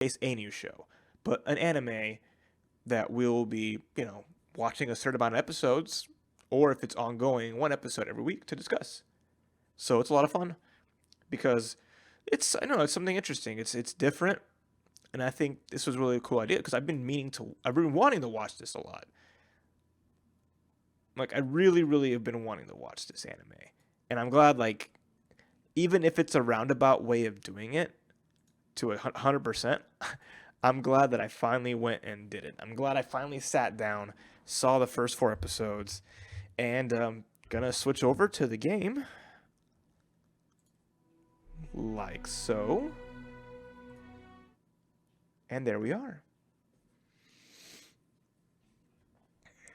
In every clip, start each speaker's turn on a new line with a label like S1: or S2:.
S1: case a new show, but an anime that we'll be, watching a certain amount of episodes, or if it's ongoing, one episode every week to discuss. So it's a lot of fun because I don't know, it's something interesting. It's different, and I think this was really a cool idea because I've been wanting to watch this a lot. Like I really, really have been wanting to watch this anime, and I'm glad. Like even if it's a roundabout way of doing it to 100%, I'm glad that I finally went and did it. I'm glad I finally sat down, saw the first 4 episodes, and gonna switch over to the game like so. And there we are.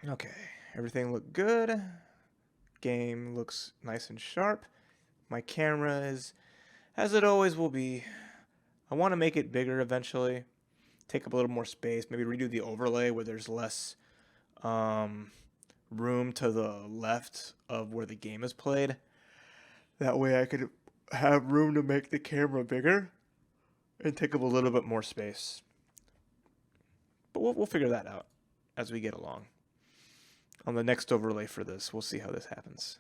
S1: Okay, everything looked good. Game looks nice and sharp. My camera is, as it always will be, I want to make it bigger eventually. Take up a little more space. Maybe redo the overlay where there's less room to the left of where the game is played. That way I could have room to make the camera bigger and take up a little bit more space. But we'll figure that out as we get along. On the next overlay for this, we'll see how this happens.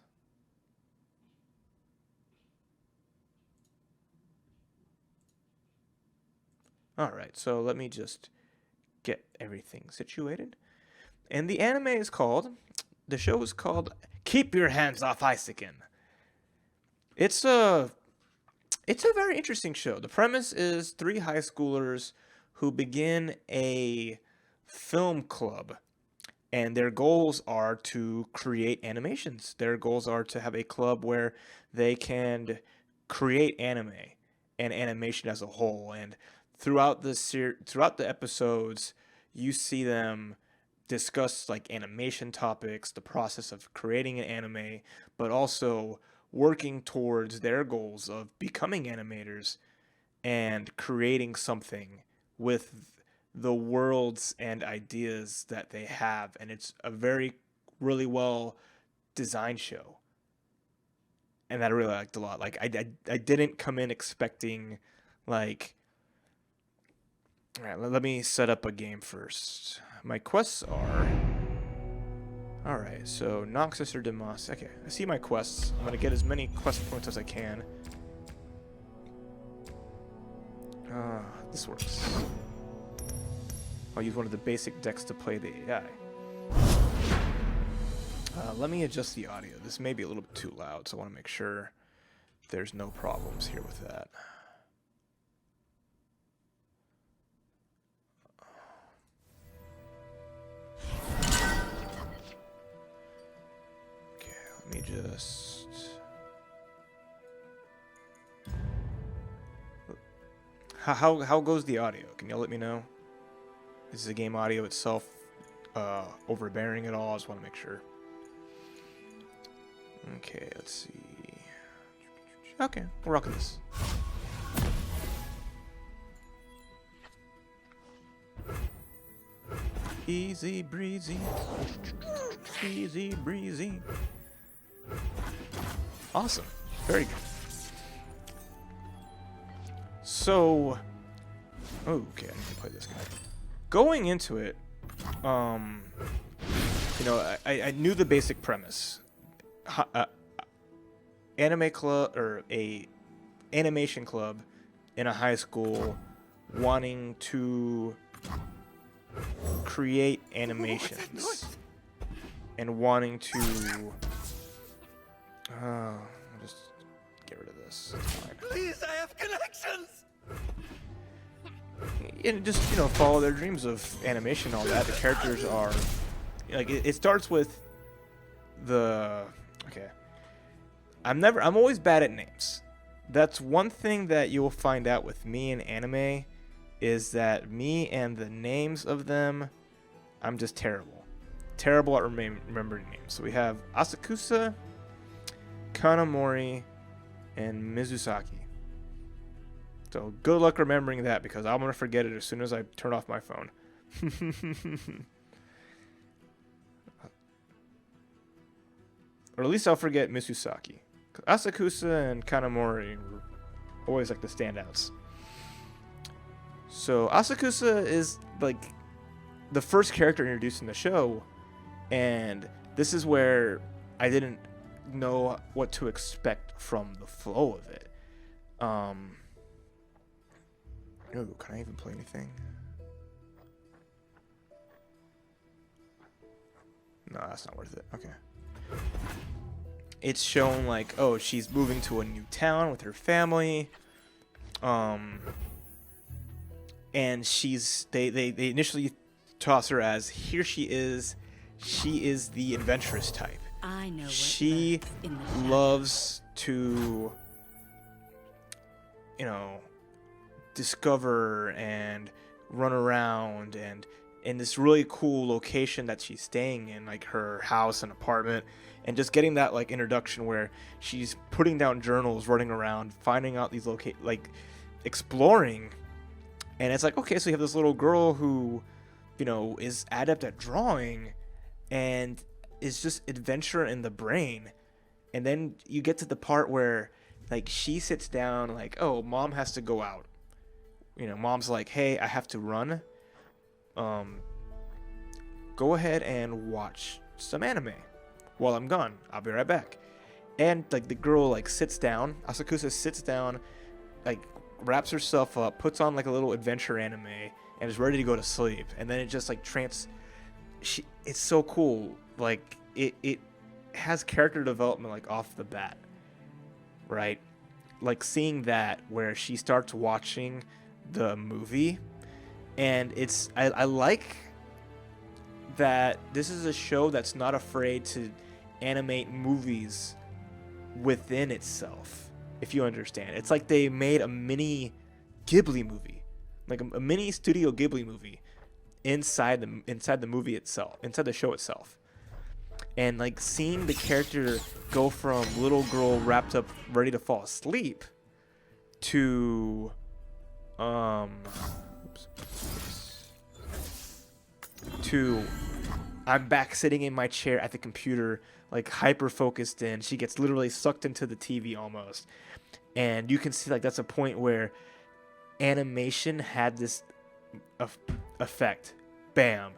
S1: Alright, so let me just get everything situated. And the show is called Keep Your Hands Off Eizouken. It's a very interesting show. The premise is 3 high schoolers who begin a film club, and their goals are to create animations. Their goals are to have a club where they can create anime and animation as a whole. And throughout the episodes, you see them discuss like animation topics, the process of creating an anime, but also working towards their goals of becoming animators and creating something with the worlds and ideas that they have. And it's a really well designed show, and that I really liked a lot. Like I didn't come in expecting like, all right, let me set up a game first. My quests are, all right, so Noxus or Demos. Okay, I see my quests. I'm gonna get as many quest points as I can. This works. I'll use one of the basic decks to play the AI. Let me adjust the audio. This may be a little bit too loud, so I want to make sure there's no problems here with that. Okay, let me just... How goes the audio? Can you let me know? Is the game audio itself overbearing at all? I just want to make sure. Okay, let's see. Okay, we're rocking this. Easy breezy. Easy breezy. Awesome. Very good. So, okay, I need to play this guy. Going into it, I knew the basic premise. Anime club, or a animation club in a high school wanting to create animations and wanting to I'll just get rid of this. It's fine.
S2: Please, I have connections.
S1: And just, follow their dreams of animation and all that. The characters are like, it starts with okay. I'm always bad at names. That's one thing that you'll find out with me in anime, is that me and the names of them, I'm just terrible. Terrible at remembering names. So we have Asakusa, Kanamori, and Mizusaki. So good luck remembering that, because I'm going to forget it as soon as I turn off my phone. Or at least I'll forget Mizusaki. Asakusa and Kanamori were always like the standouts. So Asakusa is like the first character introduced in the show, and this is where I didn't know what to expect from the flow of it. Ooh, can I even play anything? No, that's not worth it. Okay. It's shown like, oh, she's moving to a new town with her family. And they initially toss her as, here she is the adventurous type.
S3: I know what
S1: She
S3: lurks in the shadows.
S1: loves to, discover and run around and in this really cool location that she's staying in, like her house and apartment, and just getting that like introduction where she's putting down journals, running around, finding out these exploring. And it's like, okay, so you have this little girl who, is adept at drawing and is just adventure in the brain. And then you get to the part where like she sits down like, oh, mom has to go out. Mom's like, hey, I have to run. Go ahead and watch some anime while I'm gone. I'll be right back. And like the girl like sits down, Asakusa sits down, like wraps herself up, puts on like a little adventure anime, and is ready to go to sleep. And then it just like it's so cool. Like it has character development like off the bat, right? Like seeing that where she starts watching the movie, and I like that this is a show that's not afraid to animate movies within itself, if you understand. It's like they made a mini Ghibli movie, like a mini Studio Ghibli movie inside the movie itself, inside the show itself. And like seeing the character go from little girl wrapped up ready to fall asleep to to I'm back sitting in my chair at the computer, like hyper focused in. She gets literally sucked into the TV almost. And you can see like that's a point where animation had this effect. Bam.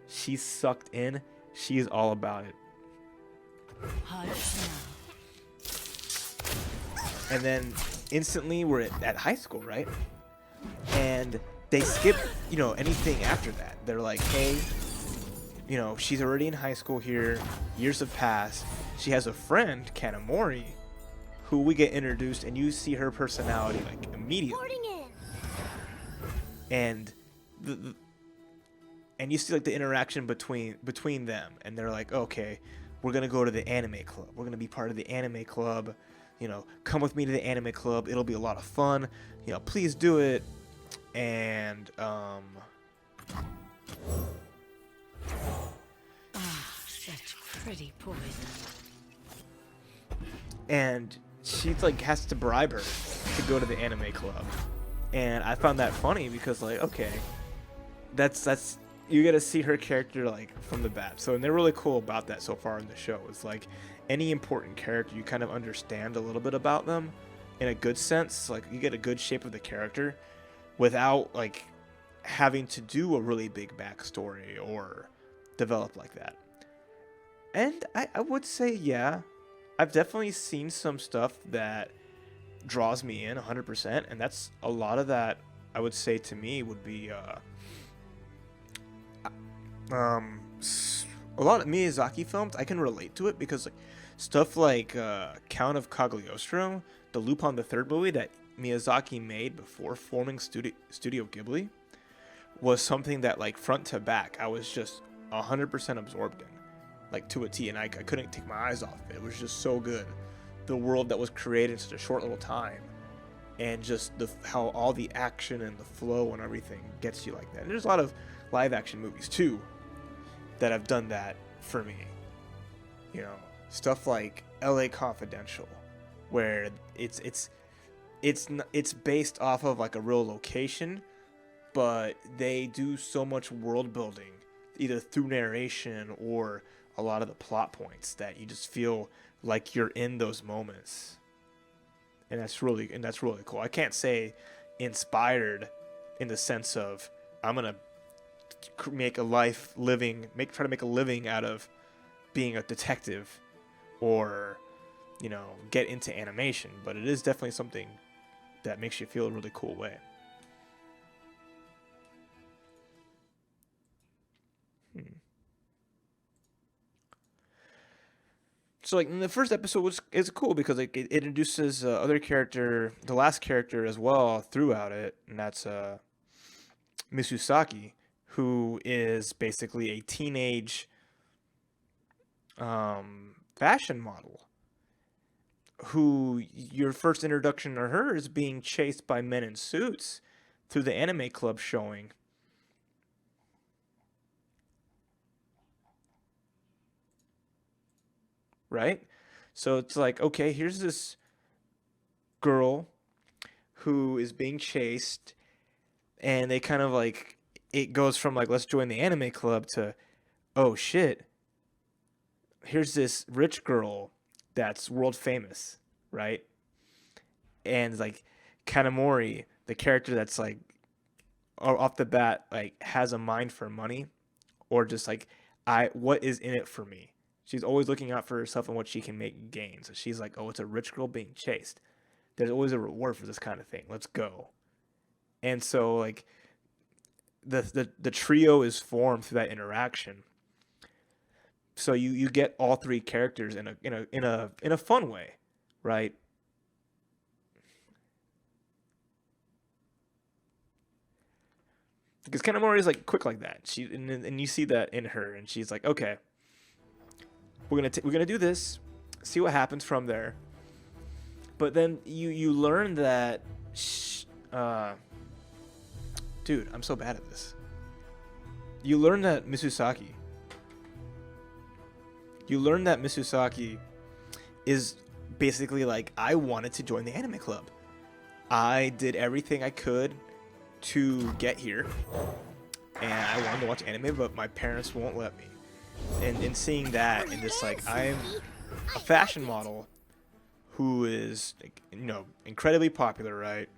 S1: She's sucked in. She's all about it.
S3: Hot smell.
S1: And then instantly we're at high school, right? And they skip, anything after that. They're like, hey, she's already in high school here. Years have passed. She has a friend, Kanamori, who we get introduced, and you see her personality like immediately. And and you see like the interaction between them, and they're like, okay, we're gonna go to the anime club. We're gonna be part of the anime club. Come with me to the anime club. It'll be a lot of fun. Please do it. And
S3: Such pretty poison.
S1: and she like has to bribe her to go to the anime club. And I found that funny because like, okay, that's you get to see her character like from the bat. So, and they're really cool about that so far in the show. It's like any important character, you kind of understand a little bit about them in a good sense. Like you get a good shape of the character without like having to do a really big backstory or develop like that. And I would say, yeah, I've definitely seen some stuff that draws me in 100%, and that's a lot of that. I would say to me would be a lot of Miyazaki films. I can relate to it because like stuff like Count of Cagliostro, the Lupin the Third movie that Miyazaki made before forming Studio Ghibli, was something that like front to back I was just 100% absorbed in, like to a T, and I couldn't take my eyes off it. It was just so good, the world that was created in such a short little time, and just how all the action and the flow and everything gets you like that. And there's a lot of live action movies too that have done that for me. Stuff like LA Confidential, where it's based off of like a real location, but they do so much world building, either through narration or a lot of the plot points, that you just feel like you're in those moments. And that's really cool. I can't say inspired in the sense of I'm gonna make a life living, try to make a living out of being a detective, or get into animation. But it is definitely something that makes you feel a really cool way. So like in the first episode is cool because like it introduces other character, the last character as well throughout it, and that's Misusaki, who is basically a teenage fashion model. Who your first introduction to her is being chased by men in suits through the anime club showing. Right? So it's like, okay, here's this girl who is being chased, and they kind of like, it goes from like, let's join the anime club to, oh shit, here's this rich girl that's world famous, right? And like Kanamori, the character that's like off the bat like has a mind for money, or just like what is in it for me. She's always looking out for herself and what she can make gains. So she's like, oh, it's a rich girl being chased. There's always a reward for this kind of thing. Let's go. And so like the trio is formed through that interaction. So you get all three characters in a fun way, right? Because Kanamori is like quick like that. And you see that in her, and she's like, okay, we're gonna do this, see what happens from there. But then you learn that, dude, I'm so bad at this. You learn that Misusaki is basically like, I wanted to join the anime club. I did everything I could to get here, and I wanted to watch anime, but my parents won't let me. And in seeing that, and just like, I'm a fashion model who is, incredibly popular, right?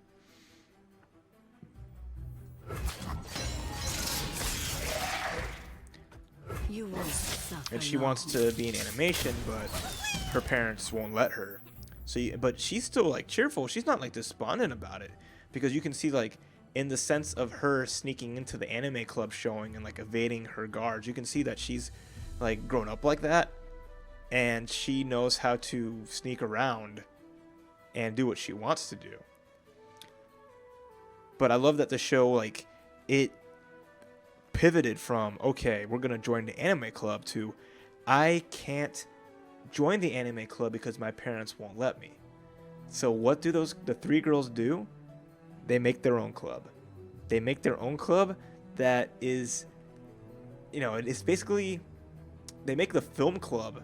S1: And she wants to be in animation, but her parents won't let her. But she's still like cheerful. She's not like despondent about it, because you can see like in the sense of her sneaking into the anime club showing and like evading her guards, you can see that she's like grown up like that, and she knows how to sneak around and do what she wants to do. But I love that the show, like, it pivoted from, okay, we're gonna join the anime club, to I can't join the anime club because my parents won't let me. So what do the three girls do? They make their own club. They make their own club that is, it's basically, they make the film club,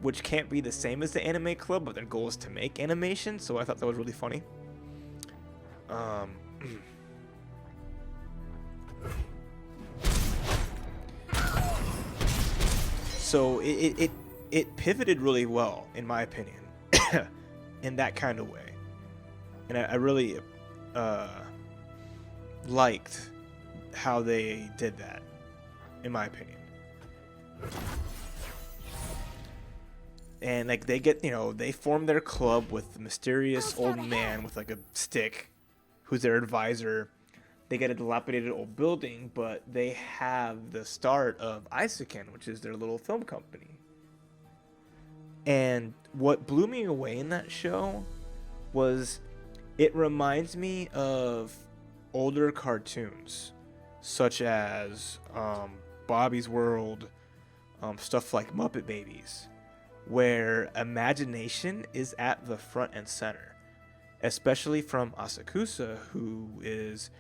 S1: which can't be the same as the anime club, but their goal is to make animation. So I thought that was really funny. So it pivoted really well, in my opinion, in that kind of way. And I really liked how they did that, in my opinion. And like they get, they form their club with the mysterious old man with like a stick, who's their advisor. They get a dilapidated old building, but they have the start of Eizouken, which is their little film company. And what blew me away in that show was, it reminds me of older cartoons, such as Bobby's World, stuff like Muppet Babies, where imagination is at the front and center, especially from Asakusa, who is,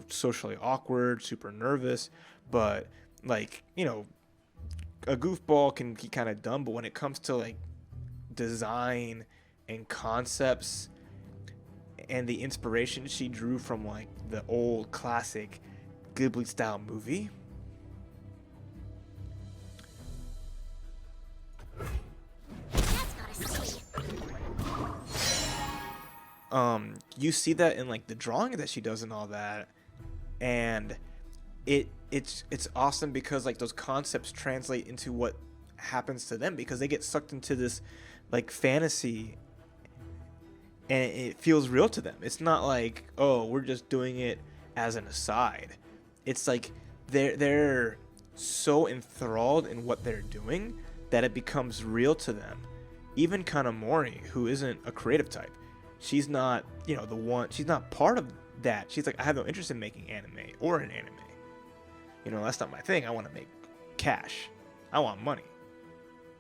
S1: socially awkward, super nervous, but like, a goofball can be kind of dumb, but when it comes to like design and concepts and the inspiration she drew from like the old classic Ghibli style movie, you see that in like the drawing that she does and all that, and it's awesome because like those concepts translate into what happens to them, because they get sucked into this like fantasy, and it feels real to them. It's not like, oh, we're just doing it as an aside. It's like they're so enthralled in what they're doing that it becomes real to them. Even Kanamori, who isn't a creative type, she's not, you know, the one, she's not part of that. She's like, I have no interest in making anime or an anime. You know, that's not my thing. I want to make cash. I want money.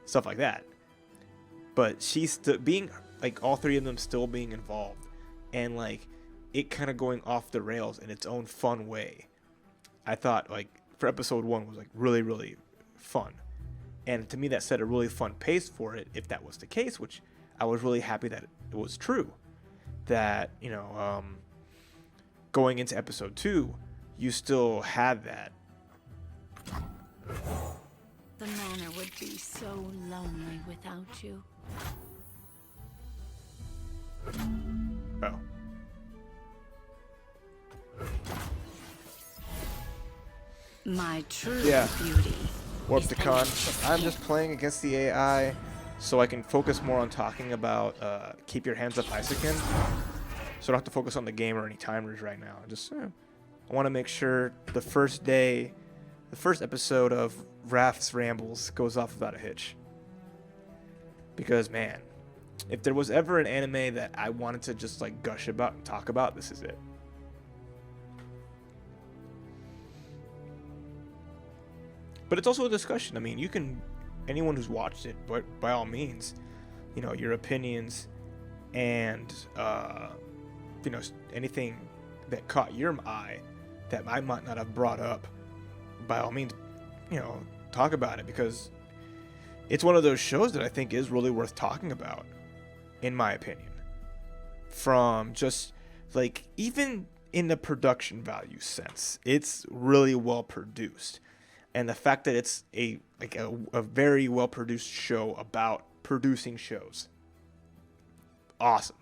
S1: Stuff like that. But she's being, like, all three of them still being involved. And, like, it kind of going off the rails in its own fun way. I thought, like, for episode 1 was, like, really, really fun. And to me, that set a really fun pace for it, if that was the case, which I was really happy that it was true. That, you know, going into episode 2, you still had that.
S3: The manor would be so lonely without you.
S1: Oh.
S3: My true
S1: Yeah.
S3: beauty.
S1: Warp
S3: is
S1: to
S3: the
S1: Con.
S3: latest
S1: I'm
S3: hit.
S1: just playing against the AI so I can focus more on talking about Keep Your Hands Off Eizouken. So I don't have to focus on the game or any timers right now. I want to make sure the first episode of Raph's Rambles goes off without a hitch. Because, man, if there was ever an anime that I wanted to just like gush about and talk about, this is it. But it's also a discussion. I mean, you can, anyone who's watched it, but by all means, you know, your opinions and, you know, anything that caught your eye that I might not have brought up, by all means, you know, talk about it, because it's one of those shows that I think is really worth talking about, in my opinion. From just, like, even in the production value sense, it's really well produced. And the fact that it's a very well produced show about producing shows. Awesome.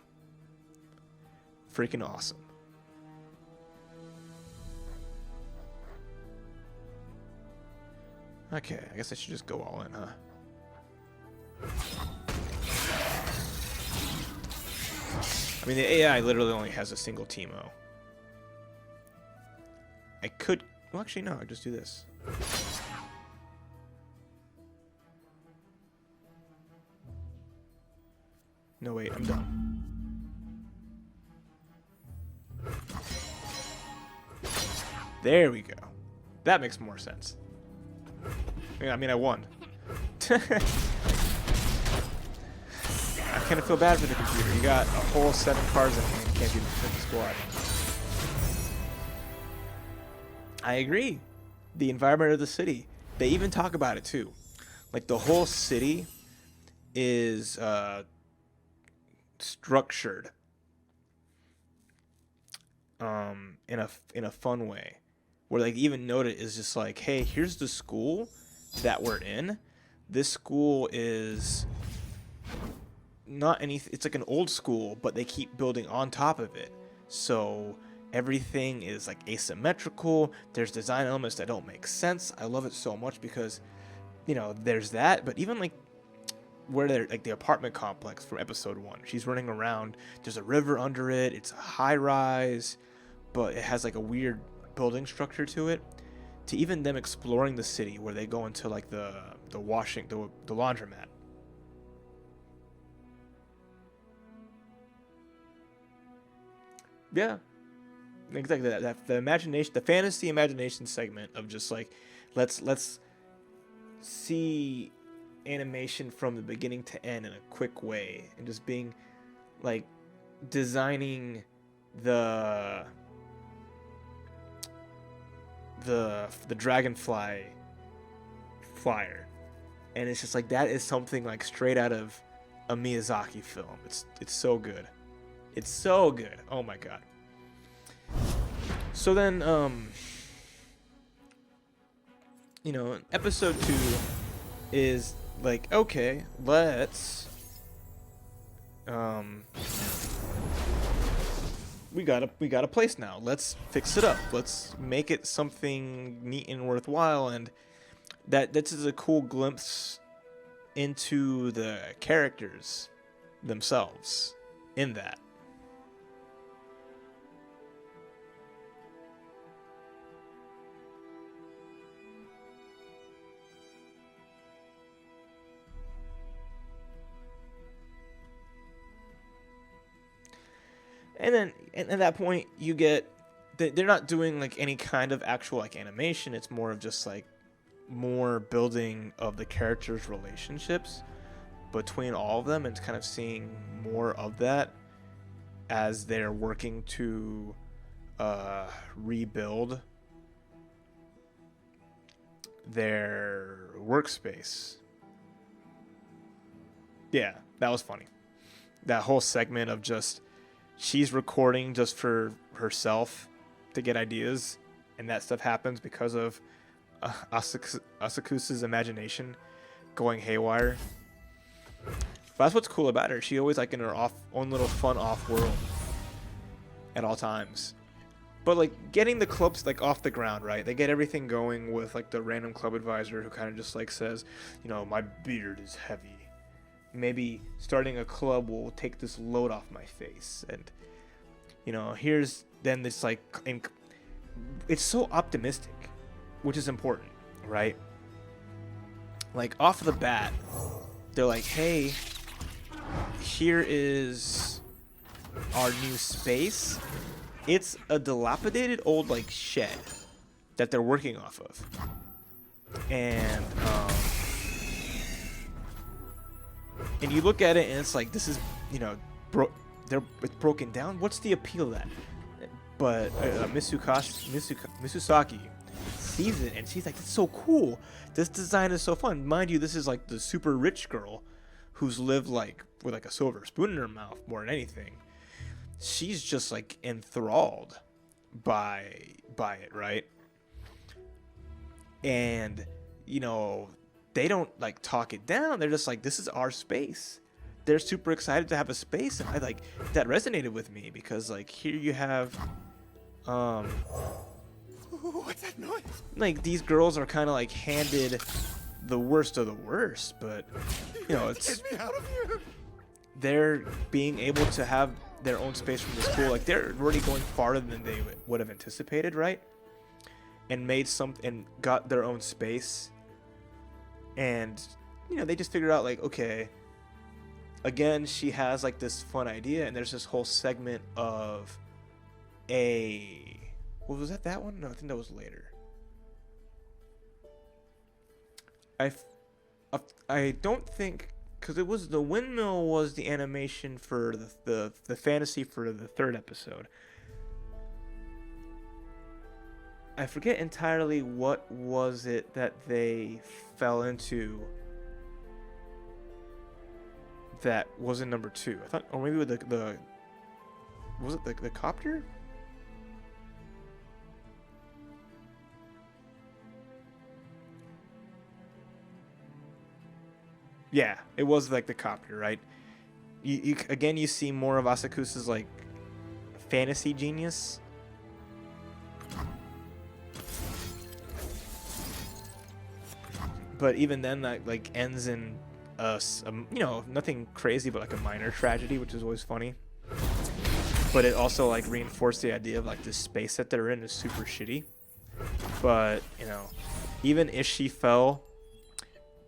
S1: Freaking awesome. Okay, I guess I should just go all in, huh? I mean, the AI literally only has a single Teemo. I could... Well, actually, no. I'll just do this. No, wait. I'm done. There we go. That makes more sense. I mean, I won. I kind of feel bad for the computer. You got a whole 7 cards in hand. You can't do the squad. I agree. The environment of the city. They even talk about it too. Like the whole city is structured in a fun way, where like even note it is just like, hey, here's the school that we're in. This school is not anything. It's like an old school, but they keep building on top of it. So everything is like asymmetrical. There's design elements that don't make sense. I love it so much because, you know, there's that. But even like where they're like the apartment complex from episode 1, she's running around. There's a river under it. It's a high rise, but it has like a weird building structure to it. To even them exploring the city where they go into like the laundromat. Yeah. Exactly that the imagination, the fantasy imagination segment of just like let's see animation from the beginning to end in a quick way, and just being like designing the dragonfly flyer, and it's just like that is something like straight out of a Miyazaki film. It's so good. It's so good. Oh my god. So then, you know, episode 2 is like, okay, let's we got a place now. Let's fix it up. Let's make it something neat and worthwhile. And this is a cool glimpse into the characters themselves in that. And then at that point, you get they're not doing like any kind of actual like animation. It's more of just like more building of the characters' relationships between all of them, and kind of seeing more of that as they're working to rebuild their workspace. Yeah, that was funny. That whole segment of just she's recording just for herself to get ideas, and that stuff happens because of Asakusa's imagination going haywire. But that's what's cool about her. She always like in her own little fun off world at all times. But like getting the clubs like off the ground, right? They get everything going with like the random club advisor who kind of just like says, you know, my beard is heavy. Maybe starting a club will take this load off my face. And, you know, here's then this like, it's so optimistic, which is important, right? Like off the bat, they're like, hey, here is our new space. It's a dilapidated old like shed that they're working off of. And you look at it and it's like, this is, you know, it's broken down. What's the appeal of that? But Misusaki sees it and she's like, it's so cool. This design is so fun. Mind you, this is like the super rich girl who's lived like with like a silver spoon in her mouth more than anything. She's just like enthralled by it, right? And, you know, they don't like talk it down. They're just like, this is our space. They're super excited to have a space, and I like that resonated with me because like here you have
S2: What's that noise?
S1: like these girls are kind of like handed the worst of the worst, but you know, it's
S2: Get me out of here.
S1: they're being able to have their own space from the school. Like they're already going farther than they would have anticipated, right? And got their own space. And, you know, they just figured out like, okay, again, she has like this fun idea, and there's this whole segment of was that one? No, I think that was later. I don't think, because it was the windmill was the animation for the fantasy for the third episode. I forget entirely what was it that they fell into that wasn't number 2. I thought, or maybe with the was it the copter? Yeah, it was like the copter, right? You again, you see more of Asakusa's like fantasy genius. But even then, that like ends in you know, nothing crazy, but like a minor tragedy, which is always funny. But it also like reinforced the idea of like the space that they're in is super shitty. But you know, even if she fell,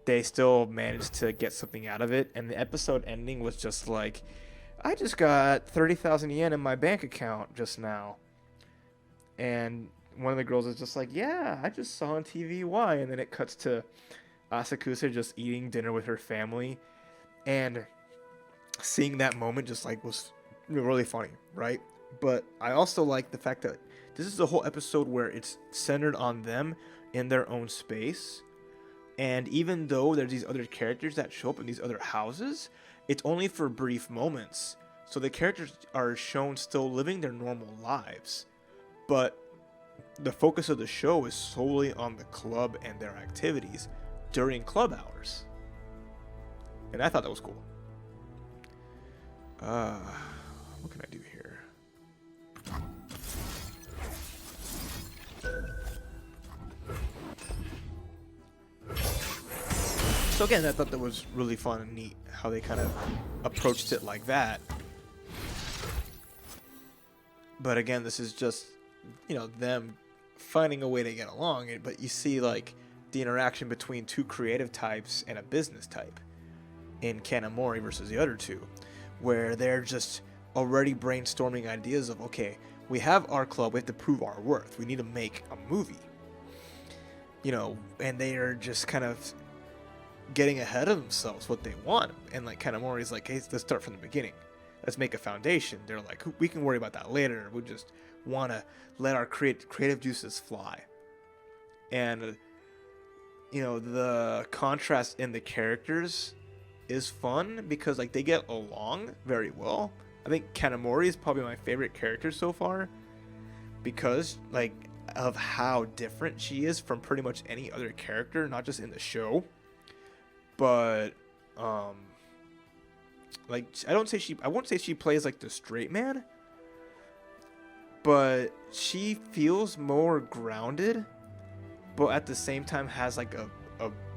S1: they still managed to get something out of it. And the episode ending was just like, I just got 30,000 yen in my bank account just now. And one of the girls is just like, yeah, I just saw on TV why. And then it cuts to Asakusa just eating dinner with her family, and seeing that moment just like was really funny, right? But I also like the fact that this is a whole episode where it's centered on them in their own space, and even though there's these other characters that show up in these other houses, it's only for brief moments, so the characters are shown still living their normal lives, but the focus of the show is solely on the club and their activities during club hours. And I thought that was cool. What can I do here? So again, I thought that was really fun and neat how they kind of approached it like that. But again, this is just, you know, them finding a way to get along. But you see, like, the interaction between two creative types and a business type in Kanamori versus the other two, where they're just already brainstorming ideas of, okay, we have our club, we have to prove our worth, we need to make a movie, you know, and they are just kind of getting ahead of themselves what they want. And like Kanamori's like, hey, let's start from the beginning, let's make a foundation. They're like, we can worry about that later, we just want to let our creative juices fly. And you know, the contrast in the characters is fun because like they get along very well. I think Kanamori is probably my favorite character so far because like of how different she is from pretty much any other character, not just in the show, but like I won't say she plays like the straight man, but she feels more grounded, but at the same time has like a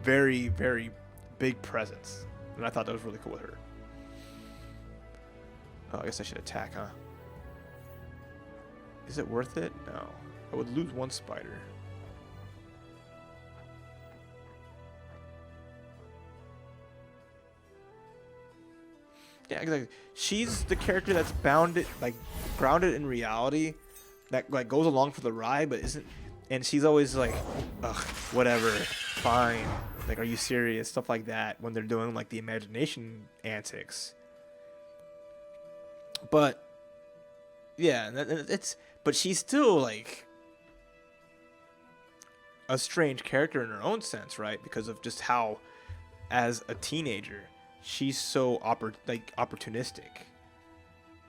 S1: very, very big presence. And I thought that was really cool with her. Oh, I guess I should attack, huh? Is it worth it? No. I would lose one spider. Yeah, exactly. She's the character that's grounded in reality, that like goes along for the ride, but isn't. And she's always like, ugh, whatever, fine. Like, are you serious? Stuff like that when they're doing like the imagination antics. But yeah, but she's still like a strange character in her own sense, right? Because of just how, as a teenager, she's so opportunistic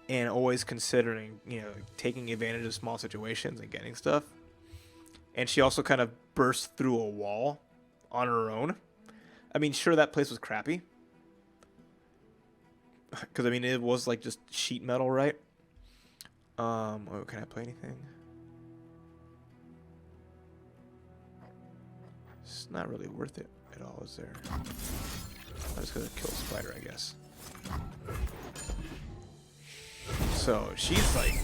S1: and always considering, you know, taking advantage of small situations and getting stuff. And she also kind of burst through a wall on her own. I mean, sure, that place was crappy. Because, I mean, it was like just sheet metal, right? Oh, can I play anything? It's not really worth it at all, is there? I'm just going to kill a spider, I guess. So, she's like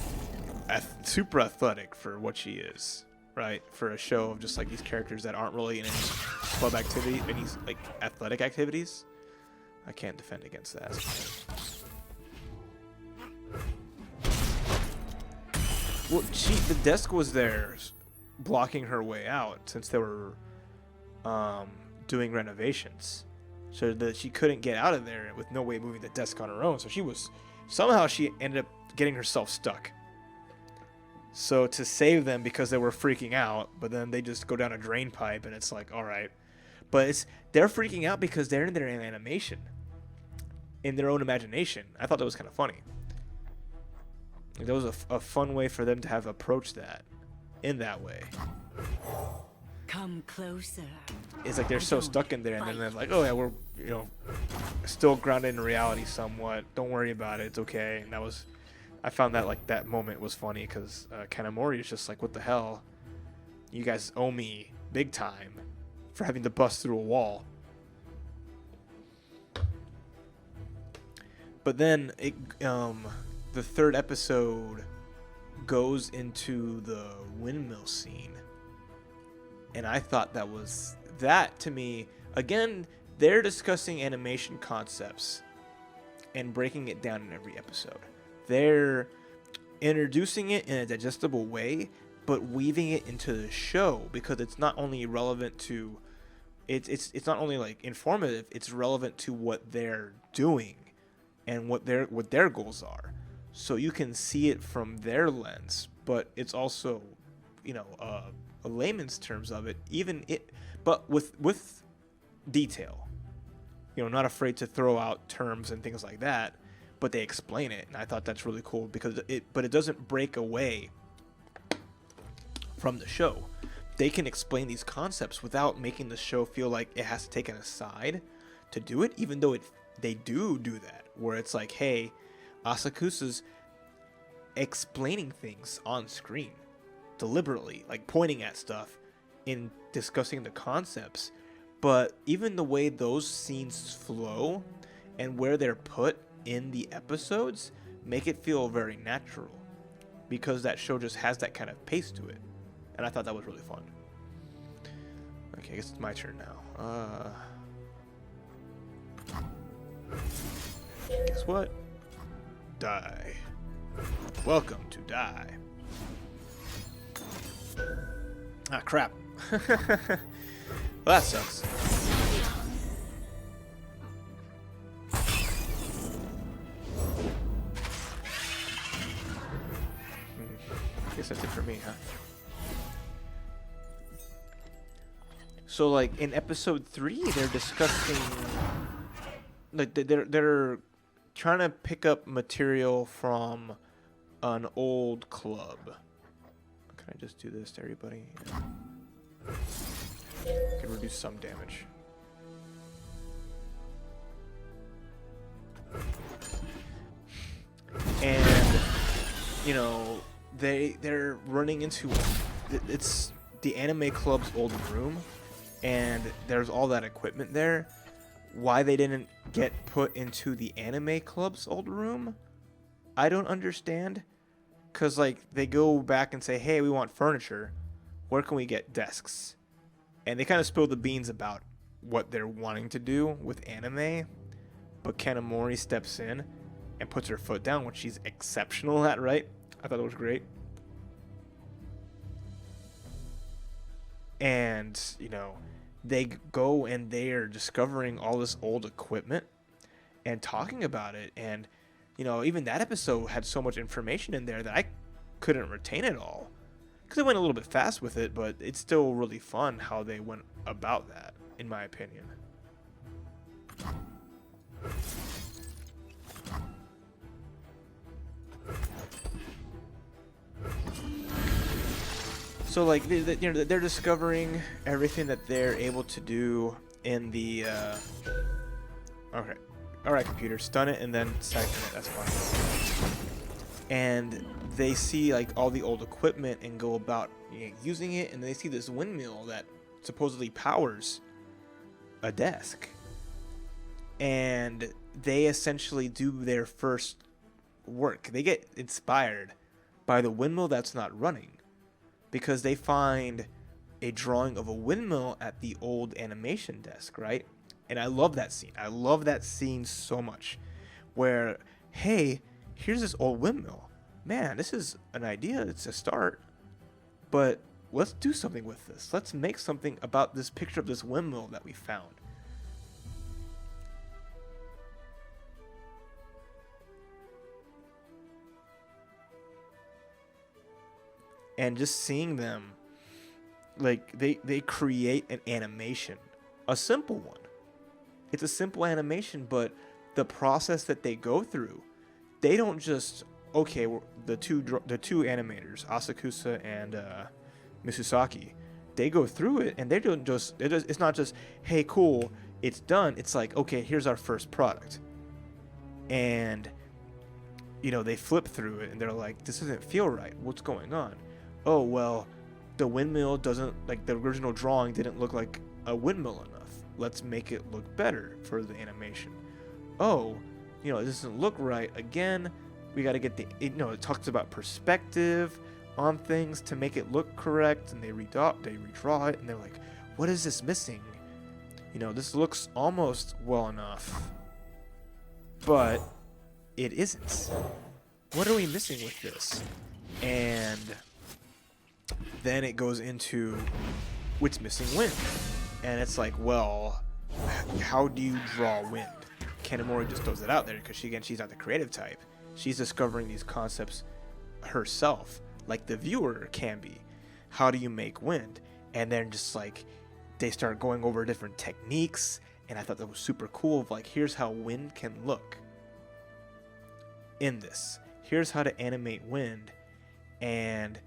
S1: super athletic for what she is. Right, for a show of just like these characters that aren't really in any club activity, any like athletic activities. I can't defend against that. Well, the desk was there, blocking her way out since they were doing renovations, so that she couldn't get out of there with no way moving the desk on her own. So she ended up getting herself stuck. So to save them, because they were freaking out, but then they just go down a drain pipe, and it's like, all right. But they're freaking out because they're in their animation, in their own imagination. I thought that was kind of funny. Like, that was a fun way for them to have approached that in that way.
S3: Come closer.
S1: It's like they're so stuck in there, and then they're like, oh yeah, we're, you know, still grounded in reality somewhat. Don't worry about it. It's okay. And I found that like that moment was funny because Kanamori is just like, what the hell? You guys owe me big time for having to bust through a wall. But then the third episode goes into the windmill scene. And I thought that to me, again, they're discussing animation concepts and breaking it down in every episode. They're introducing it in a digestible way, but weaving it into the show because it's not only relevant to, it's not only like informative, it's relevant to what they're doing and what their goals are. So you can see it from their lens, but it's also, you know, a layman's terms of it, but with detail. You know, not afraid to throw out terms and things like that. But they explain it, and I thought that's really cool because it doesn't break away from the show. They can explain these concepts without making the show feel like it has to take an aside to do it, even though they do that, where it's like, hey, Asakusa's explaining things on screen deliberately, like pointing at stuff in discussing the concepts, but even the way those scenes flow and where they're put in the episodes make it feel very natural, because that show just has that kind of pace to it, and I thought that was really fun. Okay, I guess it's my turn now. Guess what? Die. Welcome to die. Ah, crap. Well, that sucks. Guess that's it for me, huh? So, like, in episode 3, they're discussing, like, they're trying to pick up material from an old club. Can I just do this to everybody? Yeah. Can reduce some damage. And, you know, they're running into, it's the anime club's old room, and there's all that equipment there. Why they didn't get put into the anime club's old room, I don't understand. Cause like they go back and say, hey, we want furniture. Where can we get desks? And they kind of spill the beans about what they're wanting to do with anime. But Kanamori steps in and puts her foot down, which she's exceptional at, right? I thought it was great. And, you know, they go and they are discovering all this old equipment and talking about it. And, you know, even that episode had so much information in there that I couldn't retain it all. Because it went a little bit fast with it, but it's still really fun how they went about that, in my opinion. So, like, you know, they're discovering everything that they're able to do in the, okay. Alright, computer, stun it and then siphon it, that's fine. And they see, like, all the old equipment and go about, you know, using it, and they see this windmill that supposedly powers a desk. And they essentially do their first work. They get inspired by the windmill that's not running, because they find a drawing of a windmill at the old animation desk, right? And I love that scene. I love that scene so much. Where, hey, here's this old windmill. Man, this is an idea. It's a start. But let's do something with this. Let's make something about this picture of this windmill that we found. And just seeing them, like, they create an animation. A simple one. It's a simple animation, but the process that they go through, they don't just, okay, the two animators, Asakusa and Misusaki, they go through it, and they don't just, it's not just, hey, cool, it's done. It's like, okay, here's our first product. And, you know, they flip through it, and they're like, this doesn't feel right. What's going on? Oh, well, the windmill doesn't, like, the original drawing didn't look like a windmill enough. Let's make it look better for the animation. Oh, you know, it doesn't look right. Again, we got to get you know, it talks about perspective on things to make it look correct, and they redraw it, and they're like, what is this missing? You know, this looks almost well enough, but it isn't. What are we missing with this? And then it goes into what's missing wind. And it's like, well, how do you draw wind? Kanamori just throws it out there because, she's not the creative type. She's discovering these concepts herself, like the viewer can be. How do you make wind? And then just like, they start going over different techniques, and I thought that was super cool. Of like, here's how wind can look in this. Here's how to animate wind, and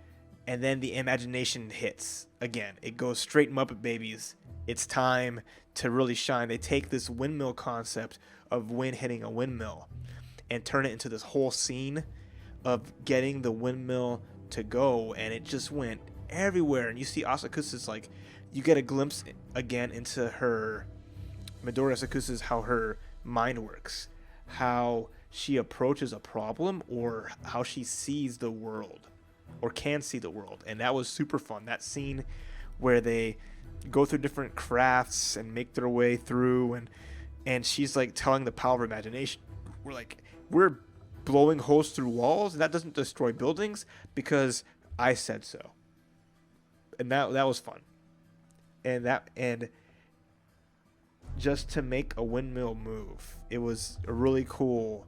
S1: then the imagination hits again. It goes straight Muppet Babies. It's time to really shine. They take this windmill concept of wind hitting a windmill and turn it into this whole scene of getting the windmill to go, and it just went everywhere, and you see Asakusa's like, you get a glimpse again into her, Midori Asakusa's, how her mind works, how she approaches a problem, or how she sees the world, or can see the world. And that was super fun. That scene where they go through different crafts and make their way through, and she's like telling the power of imagination. We're blowing holes through walls, and that doesn't destroy buildings because I said so. And that was fun. And just to make a windmill move, it was a really cool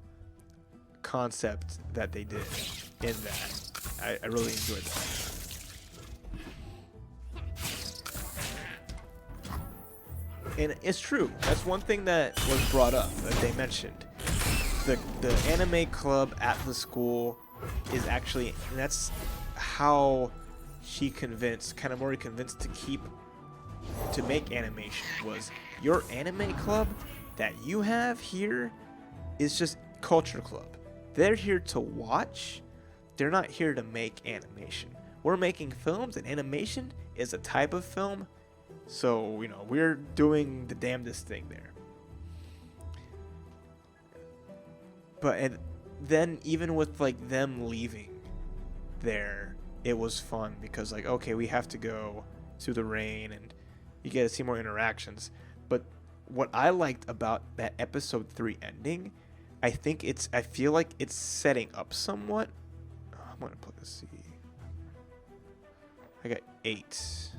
S1: concept that they did in that. I really enjoyed that. And it's true. That's one thing that was brought up, that they mentioned. The anime club at the school is actually, and that's how she convinced, Kanamori convinced to make animation, was your anime club that you have here is just culture club. They're here to watch. They're not here to make animation. We're making films, and animation is a type of film. So, you know, we're doing the damnedest thing there. But and then even with like them leaving there, it was fun because like, okay, we have to go through the rain and you get to see more interactions. But what I liked about that episode 3 ending, I feel like it's setting up somewhat. I'm gonna play this. See, I got 8.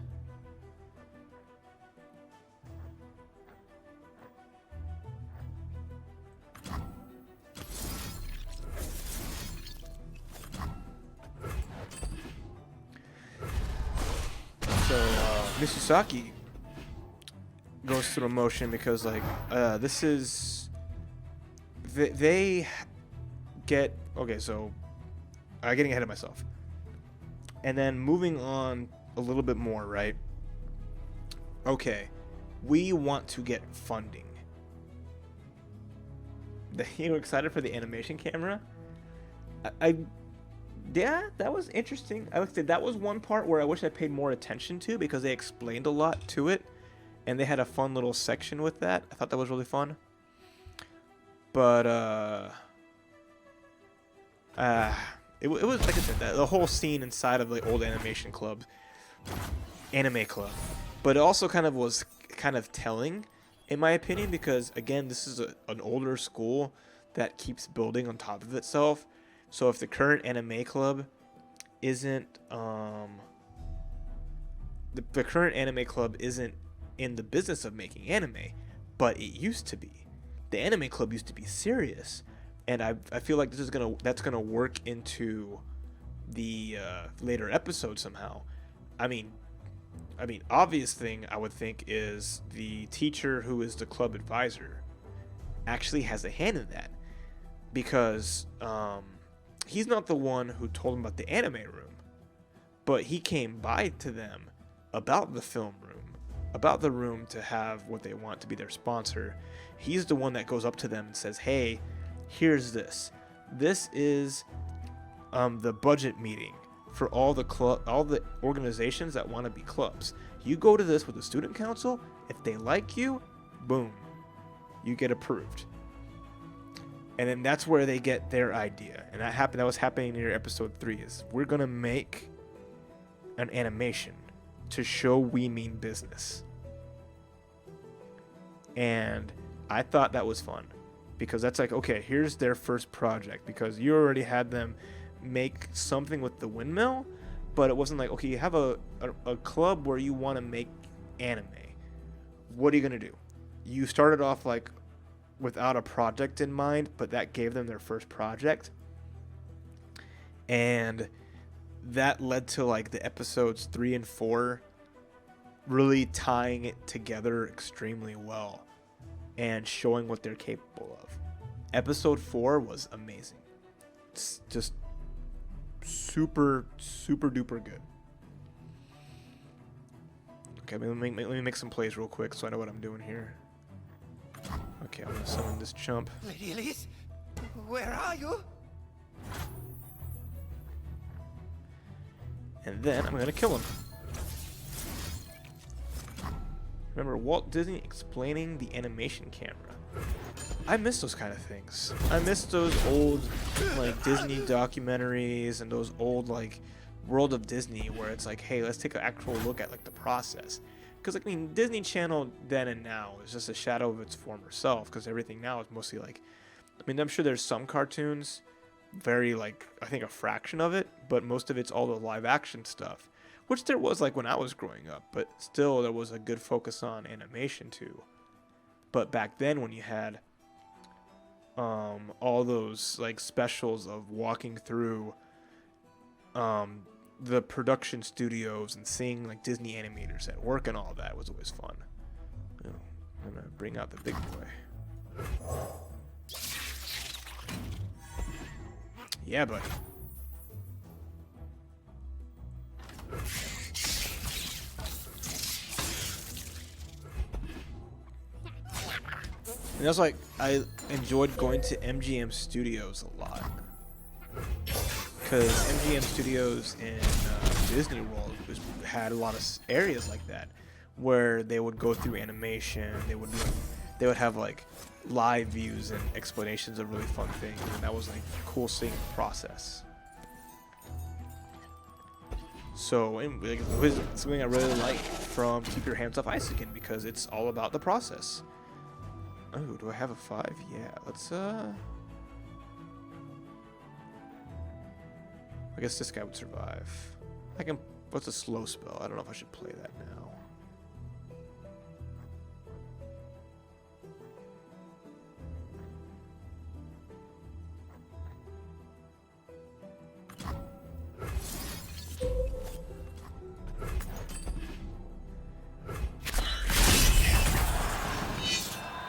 S1: So Misasaki goes through emotion because like this is they get okay. So getting ahead of myself, and then moving on a little bit more, right? Okay, we want to get funding. You excited for the animation camera? Yeah, that was interesting. I would say that was one part where I wish I paid more attention to because they explained a lot to it, and they had a fun little section with that. I thought that was really fun. But it was like I said, the whole scene inside of the old anime club. But it also kind of was telling, in my opinion, because again, this is an older school that keeps building on top of itself. So if the current anime club isn't the current anime club isn't in the business of making anime, but it used to be. The anime club used to be serious, and I feel like that's gonna work into the later episode somehow. I mean, obvious thing I would think is the teacher who is the club advisor actually has a hand in that, because he's not the one who told them about the anime room, but he came by to them about the film room, about the room to have what they want to be their sponsor. He's the one that goes up to them and says, hey, here's this. This is the budget meeting for all the organizations that want to be clubs. You go to this with the student council. If they like you, boom, you get approved. And then that's where they get their idea. And that was happening near episode 3, is we're going to make an animation to show we mean business. And I thought that was fun, because that's like, okay, here's their first project, because you already had them make something with the windmill, but it wasn't like, okay, you have a club where you want to make anime. What are you going to do? You started off like without a project in mind, but that gave them their first project, and that led to like the episodes 3 and 4 really tying it together extremely well and showing what they're capable of. Episode 4 was amazing. It's just super duper good. Okay, let me make some plays real quick so I know what I'm doing here. Okay, I'm gonna summon this chump.
S2: Lady Elise, where are you?
S1: And then I'm gonna kill him. Remember Walt Disney explaining the animation camera. I miss those kind of things. I miss those old like Disney documentaries and those old like World of Disney where it's like, hey, let's take an actual look at like the process. Because like, I mean, Disney Channel then and now is just a shadow of its former self. Because everything now is mostly like, I mean, I'm sure there's some cartoons, very like I think a fraction of it, but most of it's all the live action stuff, which there was like when I was growing up. But still, there was a good focus on animation too. But back then, when you had all those like specials of walking through the production studios and seeing like Disney animators at work and all that was always fun. You know, I'm gonna bring out the big boy. Yeah, buddy. And that's like I enjoyed going to MGM Studios a lot, because MGM Studios in Disney World had a lot of areas like that where they would go through animation. They would have like live views and explanations of really fun things, and that was like cool seeing the process. So it was something I really like from Keep Your Hands Off Eizouken, because it's all about the process. Oh, do I have a 5? Yeah, let's I guess this guy would survive. I can. What's a slow spell? I don't know if I should play that now.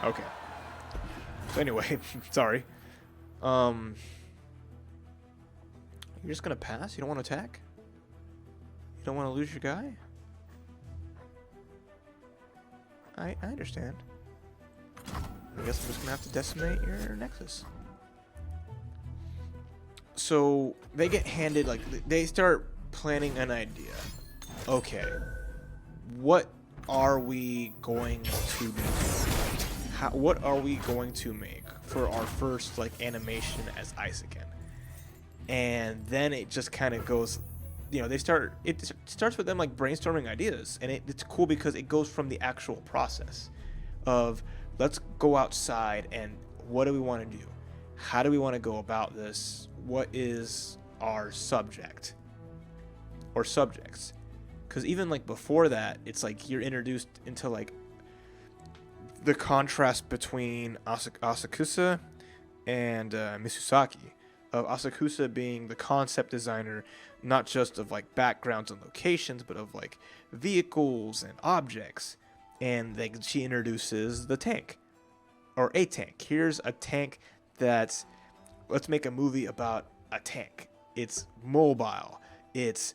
S1: Okay. So anyway, sorry. You're just gonna pass? You don't want to attack? You don't want to lose your guy? I understand. I guess I'm just gonna have to decimate your nexus. So they get handed, like, they start planning an idea. Okay, what are we going to do? What are we going to make for our first like animation as Eizouken? And then it just kind of goes, you know, it starts with them like brainstorming ideas, and it's cool because it goes from the actual process of let's go outside and what do we want to do? How do we want to go about this? What is our subject or subjects? Because even like before that, it's like you're introduced into like the contrast between Asakusa and Misusaki. Of Asakusa being the concept designer, not just of like backgrounds and locations, but of like vehicles and objects. And she introduces the tank, or a tank. Here's a tank that's, let's make a movie about a tank. It's mobile. It's,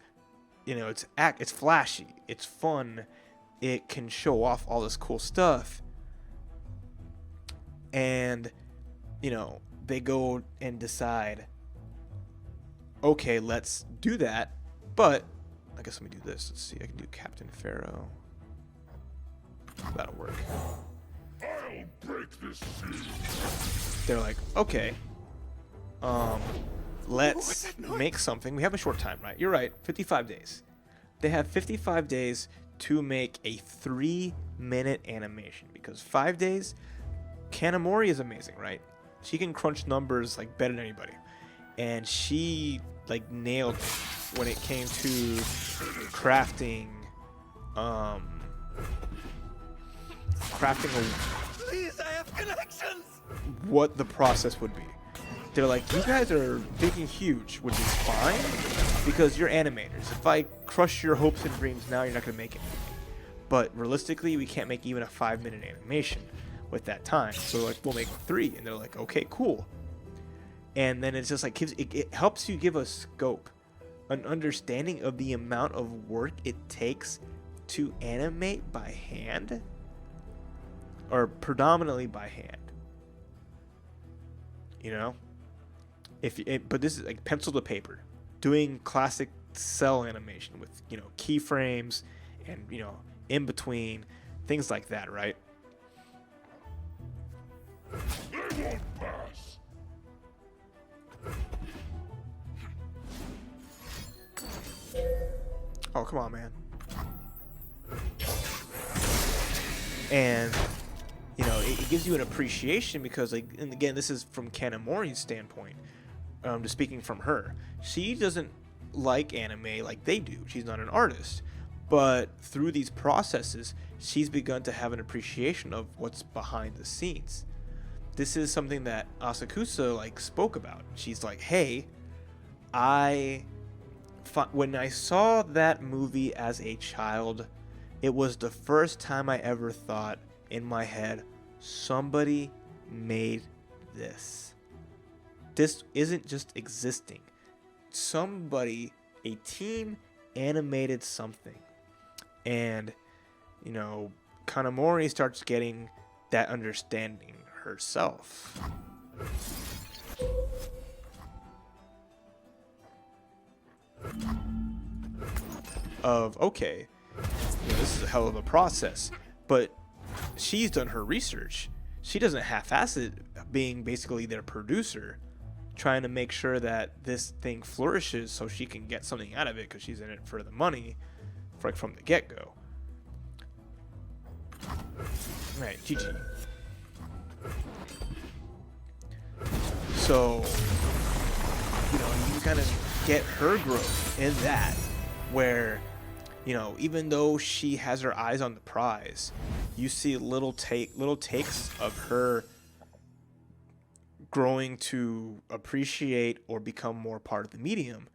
S1: you know, it's flashy. It's fun. It can show off all this cool stuff. And, you know, they go and decide, okay, let's do that, but I guess let me do this. Let's see, I can do Captain Pharaoh. That'll work.
S2: I'll break this seal.
S1: They're like, okay, let's make something. We have a short time, right? You're right, 55 days. They have 55 days to make a 3-minute animation, because 5 days, Kanamori is amazing, right? She can crunch numbers like better than anybody, and she like nailed it when it came to crafting
S2: Please, I have connections.
S1: what the process would be. They're like, you guys are thinking huge, which is fine because you're animators. If I crush your hopes and dreams now, you're not gonna make it. But realistically, we can't make even a 5-minute animation with that time, so like we'll make 3, and they're like, okay, cool. And then it's just like it helps you give a scope, an understanding of the amount of work it takes to animate by hand, or predominantly by hand. You know, but this is like pencil to paper, doing classic cell animation with, keyframes and, in between, things like that, right?
S2: They won't pass.
S1: Oh, come on, man. And, it gives you an appreciation because, like, and again, this is from Kanamori's standpoint, just speaking from her. She doesn't like anime like they do. She's not an artist. But through these processes, she's begun to have an appreciation of what's behind the scenes. This is something that Asakusa, like, spoke about. She's like, hey, when I saw that movie as a child, it was the first time I ever thought in my head, somebody made this. This isn't just existing. A team animated something. And, Kanamori starts getting that understanding herself. Of, okay, this is a hell of a process, but she's done her research. She doesn't half-ass it, being basically their producer, trying to make sure that this thing flourishes so she can get something out of it because she's in it for the money, from the get-go. Right, GG. So, you kind of get her growth in that, where, even though she has her eyes on the prize, you see little takes of her growing to appreciate or become more part of the medium,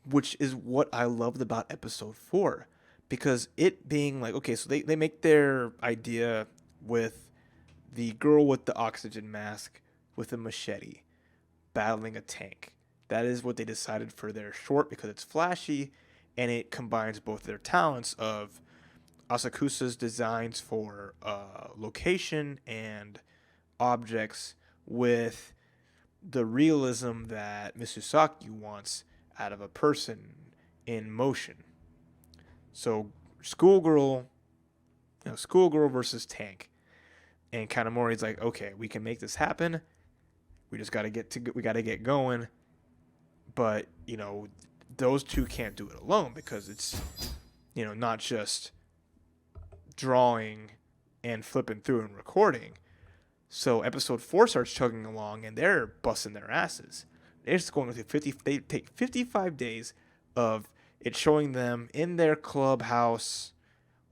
S1: which is what I loved about episode 4. Because it being like, okay, so they make their idea with the girl with the oxygen mask with a machete battling a tank. That is what they decided for their short because it's flashy and it combines both their talents of Asakusa's designs for location and objects with the realism that Misusaki wants out of a person in motion. So schoolgirl versus tank, and Kanamori's like, okay, we can make this happen. We just gotta get going, but those two can't do it alone because it's not just drawing and flipping through and recording. So episode 4 starts chugging along, and they're busting their asses. They're just going through They take 55 days of it showing them in their clubhouse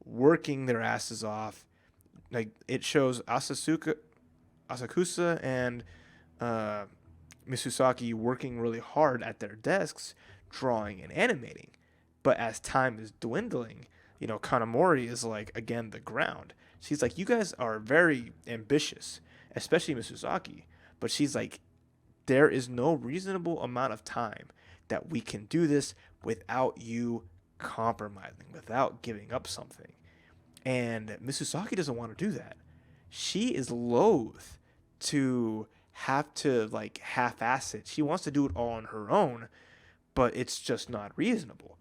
S1: working their asses off. Like, it shows Asakusa and Misusaki working really hard at their desks, drawing and animating. But as time is dwindling, Kanamori is like, again, the ground. She's like, you guys are very ambitious, especially Misusaki. But she's like, there is no reasonable amount of time that we can do this without you compromising, without giving up something. And Misusaki doesn't want to do that. She is loath to have to half-ass it. She wants to do it all on her own, but it's just not reasonable.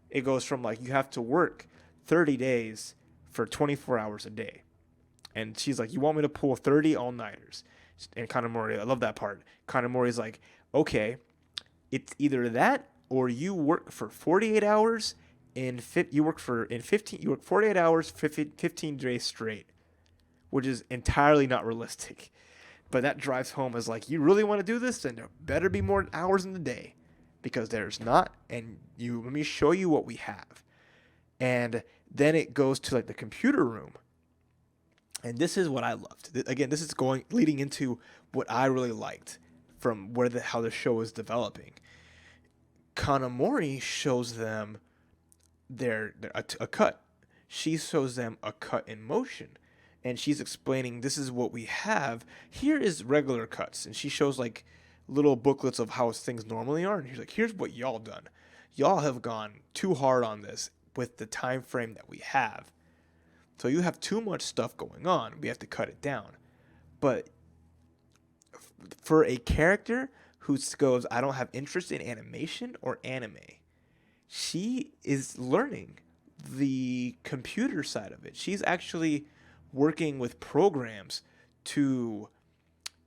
S1: It goes from you have to work 30 days for 24 hours a day. And she's like, you want me to pull 30 all-nighters? And Kanamori, I love that part. Kanamori's like, okay, it's either that or you work for 48 hours you work 48 hours for 15 days straight, which is entirely not realistic. But that drives home as you really want to do this, then there better be more hours in the day, because there's not. And let me show you what we have. And then it goes to the computer room. And this is what I loved. Again, this is leading into what I really liked from how the show is developing. Kanamori shows them a cut. She shows them a cut in motion, and she's explaining, this is what we have. Here is regular cuts, and she shows little booklets of how things normally are, and she's like, here's what y'all done. Y'all have gone too hard on this with the time frame that we have. So you have too much stuff going on. We have to cut it down. But for a character who goes, I don't have interest in animation or anime, she is learning the computer side of it. She's actually working with programs to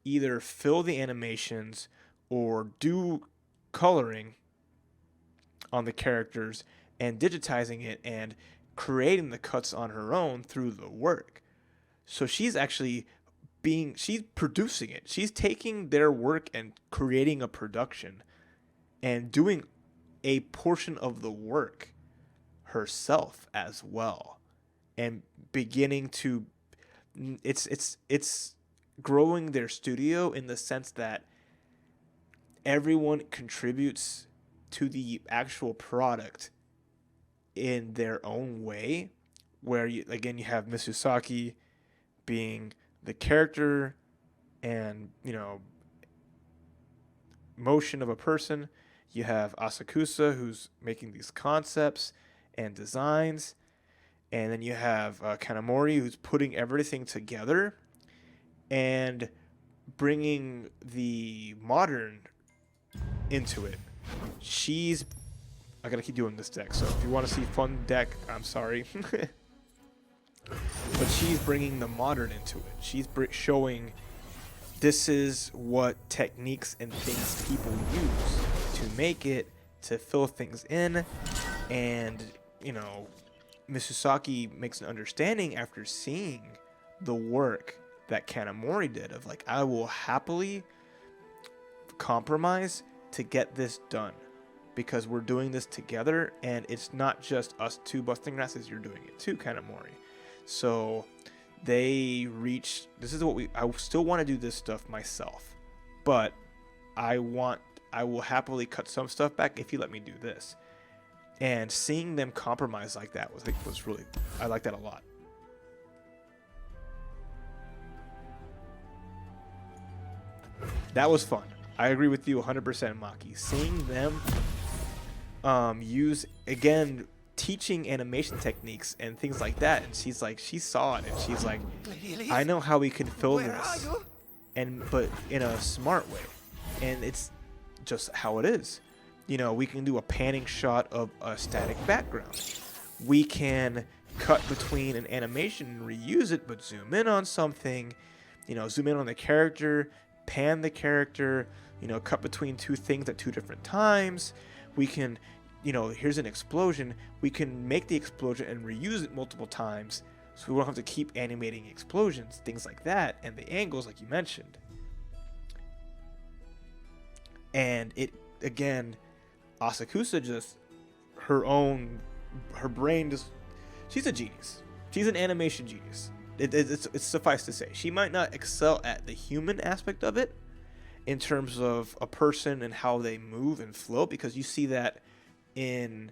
S1: either fill the animations or do coloring on the characters and digitizing it and creating the cuts on her own through the work. So she's actually she's producing it. She's taking their work and creating a production and doing a portion of the work herself as well, and beginning to it's growing their studio in the sense that everyone contributes to the actual product in their own way, where you have Misusaki being the character and motion of a person. You have Asakusa, who's making these concepts and designs, and then you have Kanamori, who's putting everything together and bringing the modern into it. I gotta keep doing this deck, so if you want to see fun deck, I'm sorry. But she's bringing the modern into it. She's showing this is what techniques and things people use to make it, to fill things in. And, Misusaki makes an understanding after seeing the work that Kanamori did of like, I will happily compromise to get this done because we're doing this together, and it's not just us two busting asses, you're doing it too, Kanamori. So they reached, I still want to do this stuff myself, but I will happily cut some stuff back if you let me do this. And seeing them compromise like that was really, I like that a lot. That was fun. I agree with you 100%, Maki. Seeing them use, again, teaching animation techniques and things like that, and she saw it, and she's like, I know how we can fill this, but in a smart way. And it's just how it is. We can do a panning shot of a static background. We can cut between an animation and reuse it, but zoom in on something, zoom in on the character, pan the character, cut between two things at two different times. We can, here's an explosion. We can make the explosion and reuse it multiple times, so we don't have to keep animating explosions, things like that, and the angles like you mentioned. And it, again, Asakusa her brain she's a genius. She's an animation genius. It's suffice to say. She might not excel at the human aspect of it in terms of a person and how they move and flow, because you see that in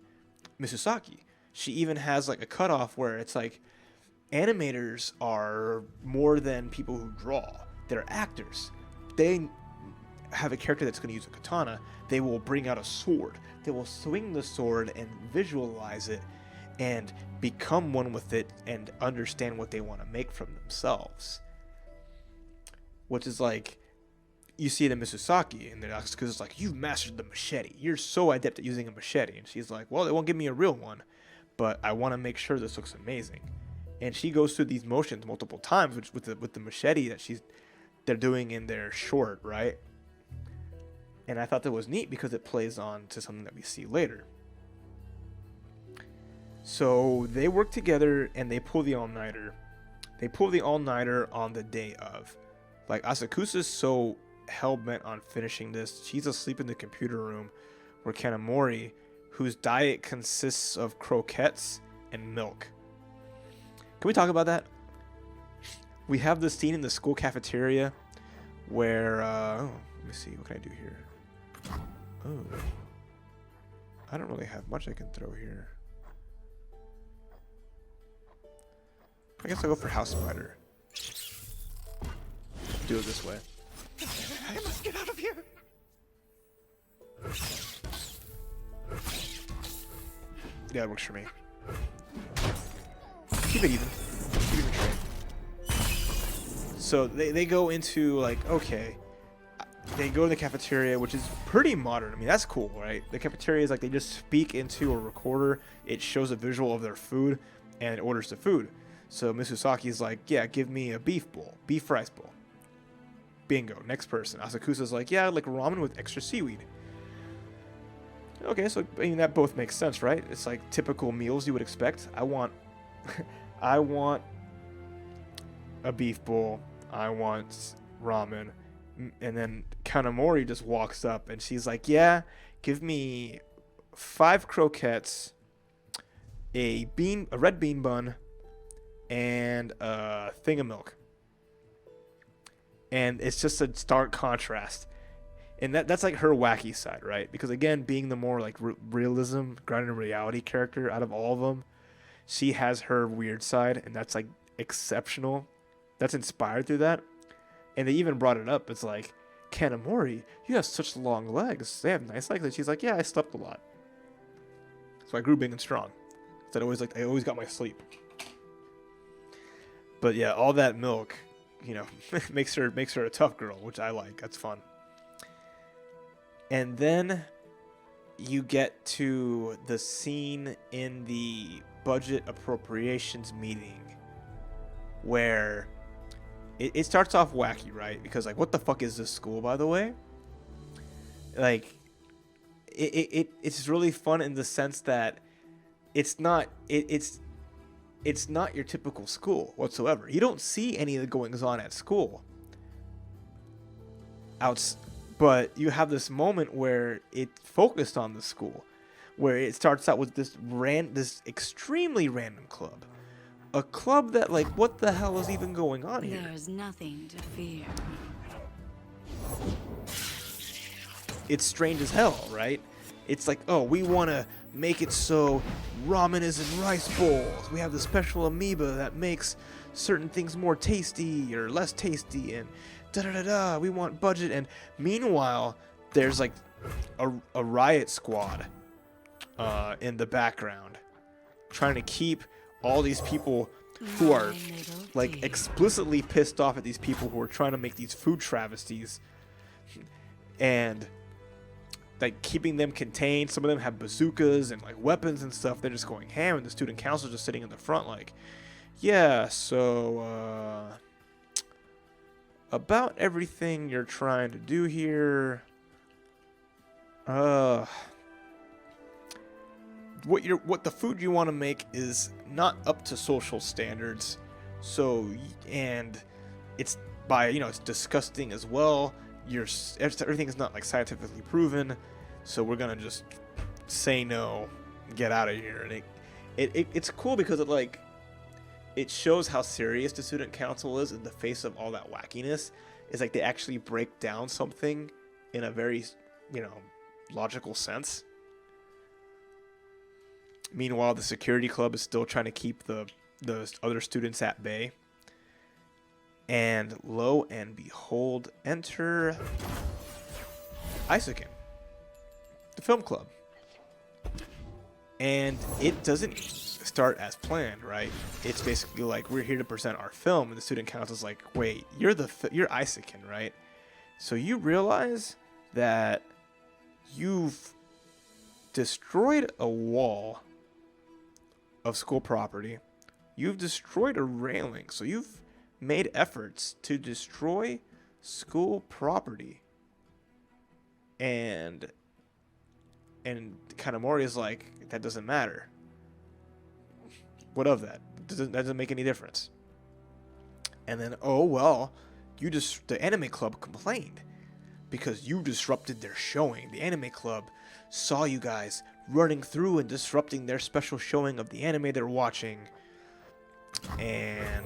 S1: Misusaki. She even has like a cutoff where it's like animators are more than people who draw. They're actors. They have a character that's going to use a katana. They will bring out a sword. They will swing the sword and visualize it and become one with it and understand what they want to make from themselves. Which is like, you see it in Misusaki, and because it's like, you've mastered the machete. You're so adept at using a machete. And she's like, well, they won't give me a real one, but I want to make sure this looks amazing. And she goes through these motions multiple times, which with the machete that they're doing in their short, right? And I thought that was neat because it plays on to something that we see later. So they work together and they pull the all-nighter. They pull the all-nighter on the day of. Like, Asakusa's so hell-bent on finishing this. She's asleep in the computer room where Kanamori, whose diet consists of croquettes and milk. Can we talk about that? We have this scene in the school cafeteria where, let me see, what can I do here? Oh, I don't really have much I can throw here. I guess I'll go for House Spider. Do it this way.
S4: I must get out of here.
S1: Yeah, it works for me. Keep it even. Keep it even straight. So they go into like, okay, they go to the cafeteria, which is pretty modern. I mean, that's cool, right? The cafeteria is like they just speak into a recorder. It shows a visual of their food, and it orders the food. So Miss Usaki's like, yeah, give me a beef rice bowl. Bingo. Next person. Asakusa's like, yeah, I'd like ramen with extra seaweed. Okay, so I mean that both makes sense, right? It's like typical meals you would expect. I want a beef bowl. I want ramen. And then Kanamori just walks up and she's like, yeah, give me 5 croquettes, a red bean bun, and a thing of milk. And it's just a stark contrast. And that's like her wacky side, right? Because again, being the more like realism, grounded in reality character out of all of them, she has her weird side, and that's like exceptional. That's inspired through that. And they even brought it up. It's like, Kanamori, you have such long legs. They have nice legs. And she's like, yeah, I slept a lot. So I grew big and strong. So I always got my sleep. But yeah, all that milk, you know, makes her a tough girl, which I like. That's fun. And then you get to the scene in the budget appropriations meeting where it starts off wacky, right? Because like, what the fuck is this school, by the way? Like, it's really fun in the sense that it's not your typical school whatsoever. You don't see any of the goings on at school. But you have this moment where it focused on the school, where it starts out with this extremely random club. A club that, like, what the hell is even going on here?
S3: There's nothing to fear.
S1: It's strange as hell, right? It's like, oh, we want to make it so ramen is in rice bowls. We have the special amoeba that makes certain things more tasty or less tasty, and da-da-da-da. We want budget. And meanwhile, there's like a riot squad in the background trying to keep all these people who are like explicitly pissed off at these people who are trying to make these food travesties and like keeping them contained. Some of them have bazookas and like weapons and stuff. They're just going ham, and the student council just sitting in the front like, yeah, so about everything you're trying to do here, what the food you want to make is not up to social standards. So, and it's it's disgusting as well. Everything is not like scientifically proven. So we're gonna just say no, get out of here. And it's cool because it shows how serious the student council is in the face of all that wackiness. It's like they actually break down something in a very, logical sense. Meanwhile, the security club is still trying to keep the other students at bay. And lo and behold, enter Eizouken, the film club. And it doesn't start as planned, right? It's basically like, we're here to present our film, and the student council's like, wait, you're Eizouken, right? So you realize that you've destroyed a wall of school property. You've destroyed a railing. So you've made efforts to destroy school property. And Kanamori is like, that doesn't matter. What of that? That doesn't make any difference. And then, oh well, the anime club complained because you disrupted their showing. The anime club saw you guys running through and disrupting their special showing of the anime they're watching. And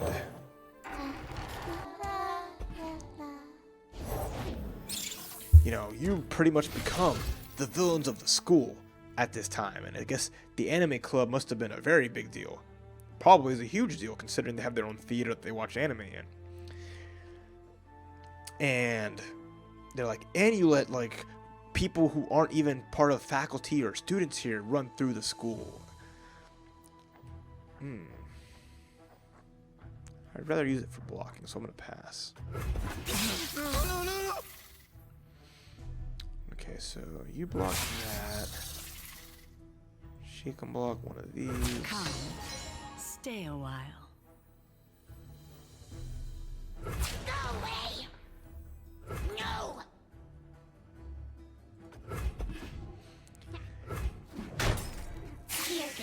S1: you pretty much become the villains of the school at this time. And I guess the anime club must have been a very big deal. Probably is a huge deal considering they have their own theater that they watch anime in. And they're like, and you let like people who aren't even part of faculty or students here run through the school. I'd rather use it for blocking, so I'm gonna pass.
S4: No.
S1: so you block that. She can block one of these.
S3: Come, stay a while.
S5: Go away! No!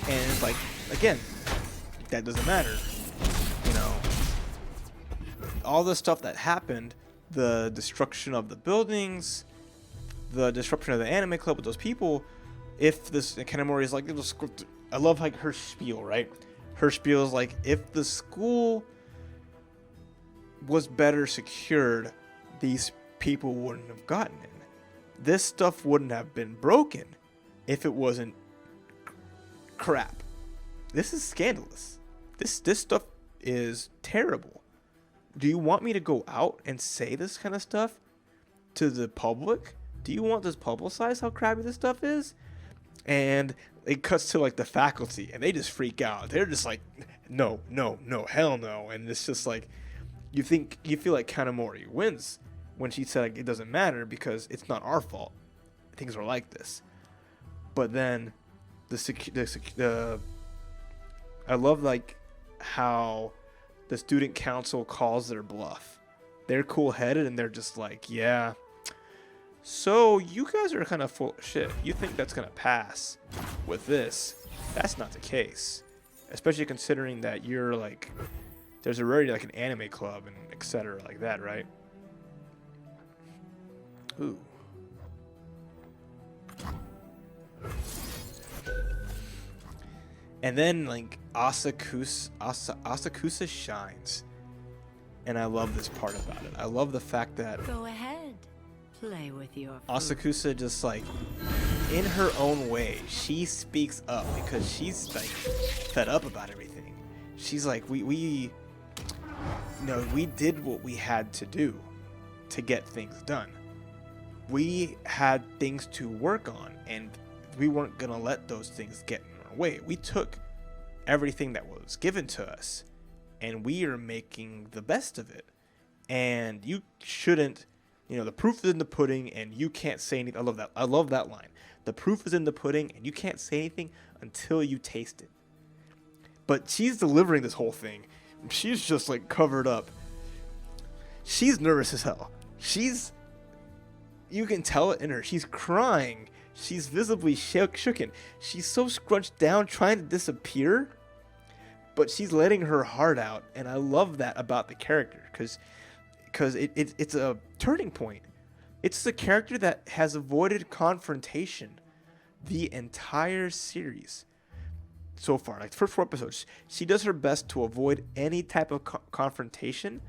S1: And like, again, that doesn't matter. You know, all the stuff that happened, the destruction of the buildings, the disruption of the anime club with those people, if this Kanamori is like, I love like her spiel, right? Her spiel is like, if the school was better secured, these people wouldn't have gotten in. This stuff wouldn't have been broken if it wasn't crap. This is scandalous. This stuff is terrible. Do you want me to go out and say this kind of stuff to the public? Do you want this publicized how crappy this stuff is? And it cuts to like the faculty and they just freak out. They're just like, no, hell no. And it's just like, you feel like Kanamori wins when she said like, it doesn't matter because it's not our fault. Things are like this. But then I love like how the student council calls their bluff. They're cool-headed and they're just like, yeah, so you guys are kind of full of shit. You think that's gonna pass with this? That's not the case, especially considering that you're like, there's already like an anime club and etc. like that, right? Ooh. And then like Asakusa shines. And I love this part about it. I love the fact that
S3: Go ahead. Play with your fruit.
S1: Asakusa just like, in her own way, she speaks up because she's like fed up about everything. She's like, we did what we had to do to get things done. We had things to work on and we weren't gonna let those things get in our way. We took everything that was given to us and we are making the best of it. And you shouldn't, the proof is in the pudding and you can't say anything. I love that. I love that line. The proof is in the pudding and you can't say anything until you taste it. But she's delivering this whole thing. She's just like covered up. She's nervous as hell. You can tell it in her. She's crying. She's visibly shooken. She's so scrunched down trying to disappear. But she's letting her heart out. And I love that about the character. Because it's a turning point. It's the character that has avoided confrontation the entire series so far. Like the first 4 episodes, she does her best to avoid any type of confrontation.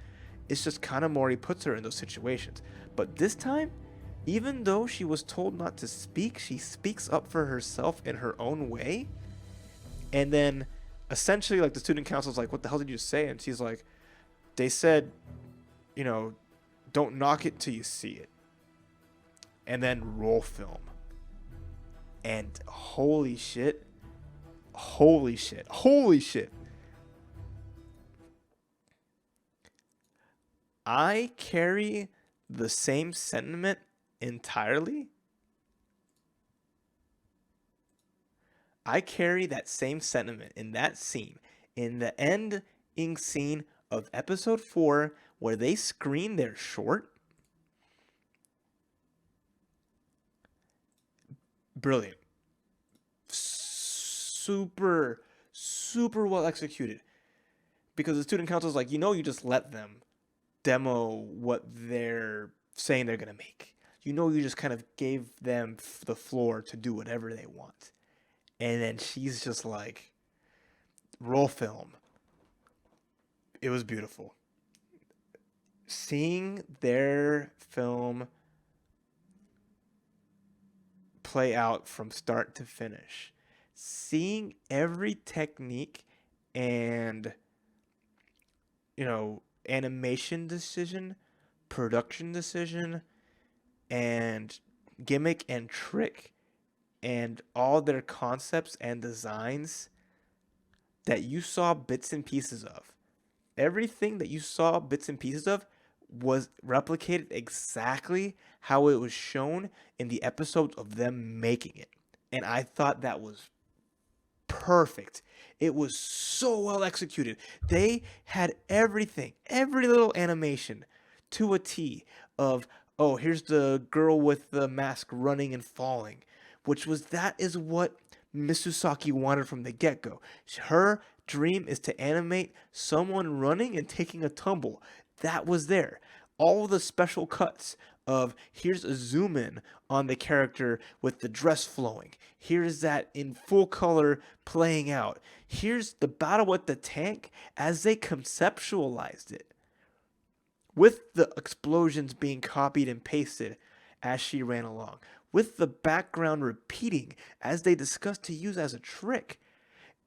S1: It's just Kanamori puts her in those situations. But this time, even though she was told not to speak, she speaks up for herself in her own way. And then essentially like the student council's like, what the hell did you say? And she's like, they said, don't knock it till you see it. And then roll film. And holy shit. I carry the same sentiment entirely. I carry that same sentiment in that scene. In the ending scene of episode 4 where they screen their short. Brilliant. Super well executed. Because the student council is like, you just let them demo what they're saying they're going to make. You just kind of gave them the floor to do whatever they want. And then she's just like, roll film. It was beautiful. Seeing their film play out from start to finish. Seeing every technique and, animation decision, production decision, and gimmick and trick, and all their concepts and designs that you saw bits and pieces of. Everything that you saw bits and pieces of was replicated exactly how it was shown in the episodes of them making it. And I thought that was perfect. It was so well executed. They had everything, every little animation to a T of, oh, here's the girl with the mask running and falling, which was that is what Misusaki wanted from the get-go. Her dream is to animate someone running and taking a tumble. That was there. All the special cuts of here's a zoom in on the character with the dress flowing. Here's that in full color playing out. Here's the battle with the tank as they conceptualized it, with the explosions being copied and pasted as she ran along, with the background repeating as they discussed to use as a trick,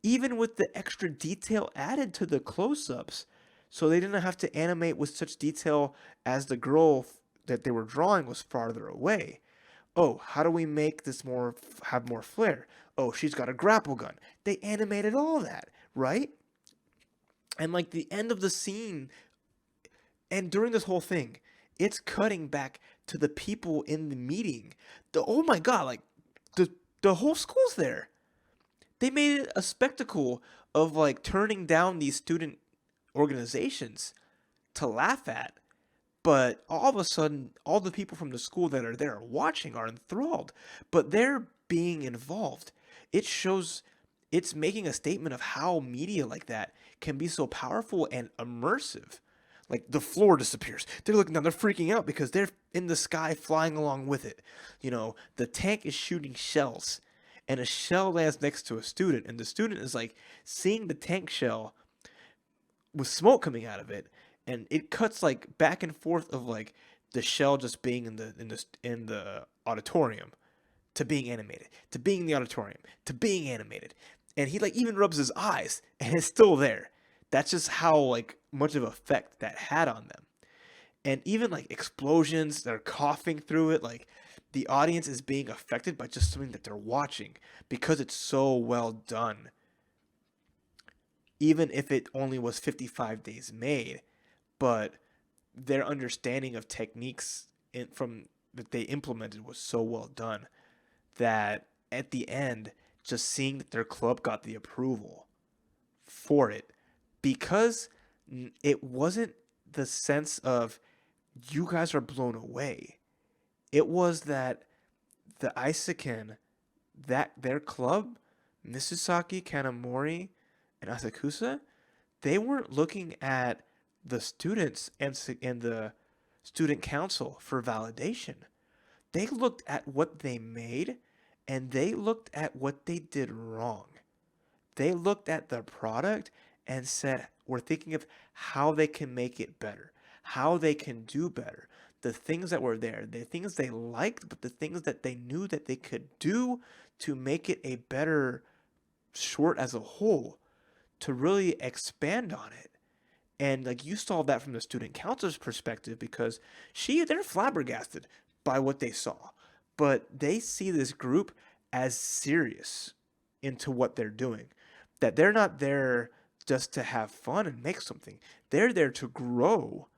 S1: even with the extra detail added to the close-ups, so they didn't have to animate with such detail as the girl that they were drawing was farther away. Oh, how do we make this have more flair? Oh, she's got a grapple gun. They animated all that, right? And like the end of the scene, and during this whole thing, it's cutting back to the people in the meeting. Oh my god, like the whole school's there. They made it a spectacle of like turning down these student organizations to laugh at. But all of a sudden, all the people from the school that are there watching are enthralled. But they're being involved. It shows, it's making a statement of how media like that can be so powerful and immersive. Like the floor disappears. They're looking down, they're freaking out because they're in the sky flying along with it. You know, the tank is shooting shells. And a shell lands next to a student. And the student is like seeing the tank shell with smoke coming out of it. And it cuts like back and forth of like the shell just being in the auditorium to being animated, to being in the auditorium, to being animated. And he like even rubs his eyes and it's still there. That's just how like much of effect that had on them. And even like explosions, they're coughing through it, like the audience is being affected by just something that they're watching because it's so well done. Even if it only was 55 days made, but their understanding of techniques from that they implemented was so well done that at the end, just seeing that their club got the approval for it, because it wasn't the sense of you guys are blown away. It was that the Eizouken, that their club, Misusaki, Kanamori, and Asakusa, they weren't looking at the students and the student council for validation. They looked at what they made and they looked at what they did wrong. They looked at the product and said, we're thinking of how they can make it better, how they can do better. The things that were there, the things they liked, but the things that they knew that they could do to make it a better short as a whole, to really expand on it. And like you saw that from the student council's perspective because they're flabbergasted by what they saw. But they see this group as serious into what they're doing. That they're not there just to have fun and make something. They're there to grow.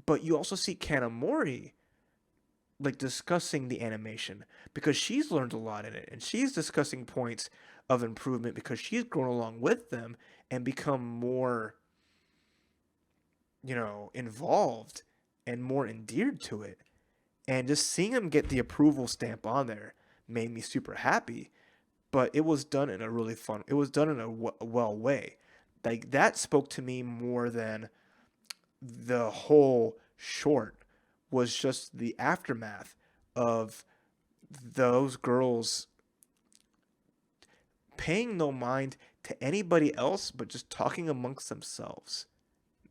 S1: But you also see Kanamori like discussing the animation because she's learned a lot in it. And she's discussing points of improvement because she's grown along with them and become more, involved and more endeared to it. And just seeing him get the approval stamp on there made me super happy. But it was done in a really fun, it was done in a well way. Like that spoke to me more than the whole short was just the aftermath of those girls paying no mind to anybody else but just talking amongst themselves.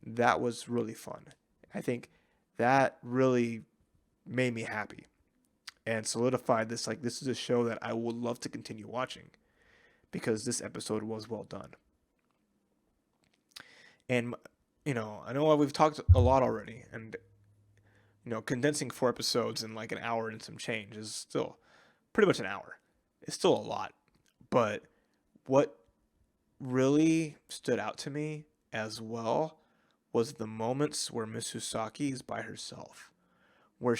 S1: That was really fun. I think that really made me happy and solidified this. Like, this is a show that I would love to continue watching because this episode was well done. And, I know we've talked a lot already, and, condensing 4 episodes in like an hour and some change is still pretty much an hour. It's still a lot. But what really stood out to me as well was the moments where Misusaki is by herself, where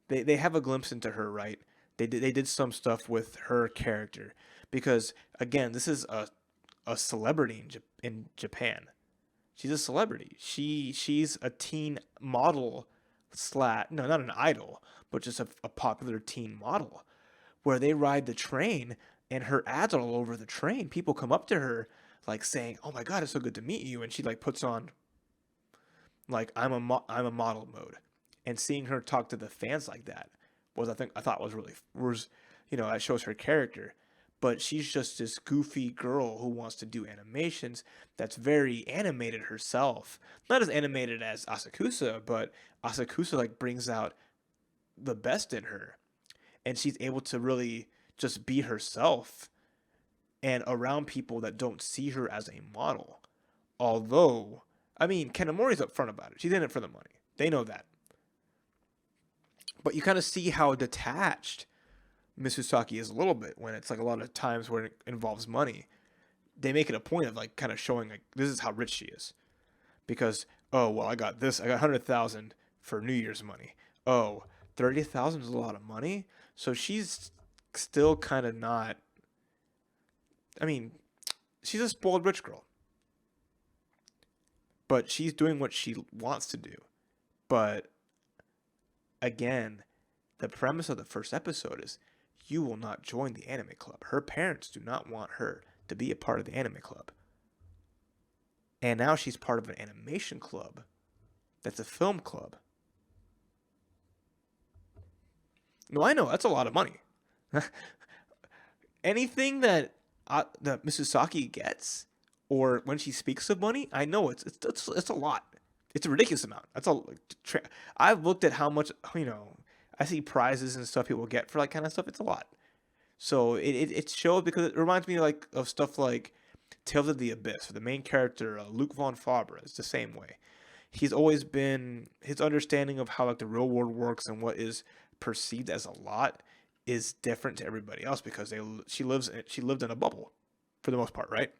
S1: they have a glimpse into her, right? They did some stuff with her character because again, this is a celebrity in Japan. She's a celebrity. She's a teen model no, not an idol, but just a popular teen model where they ride the train and her ads are all over the train. People come up to her like saying, "Oh my God, it's so good to meet you," and she like puts on like I'm a model mode, and seeing her talk to the fans like that I thought was really that shows her character. But she's just this goofy girl who wants to do animations that's very animated herself. Not as animated as Asakusa, but Asakusa like brings out the best in her. And she's able to really just be herself and around people that don't see her as a model. Although, I mean, Kanamori's upfront about it. She's in it for the money. They know that. But you kind of see how detached Misusaki is a little bit when it's like a lot of times where it involves money. They make it a point of like kind of showing like this is how rich she is, because oh well I got 100,000 for New Year's money. Oh, 30,000 is a lot of money. So she's still kind of not. I mean, she's a spoiled rich girl, but she's doing what she wants to do. But again, the premise of the first episode is you will not join the anime club. Her parents do not want her to be a part of the anime club. And now she's part of an animation club that's a film club. No, I know, that's a lot of money. Anything that Misasaki gets, or when she speaks of money, I know it's a lot. It's a ridiculous amount. I've looked at how much, I see prizes and stuff people get for like kind of stuff. It's a lot. So it shows because it reminds me like of stuff like Tales of the Abyss. The main character, Luke von Fabre, is the same way. He's always been, his understanding of how like the real world works and what is perceived as a lot is different to everybody else because she lived in a bubble for the most part, right?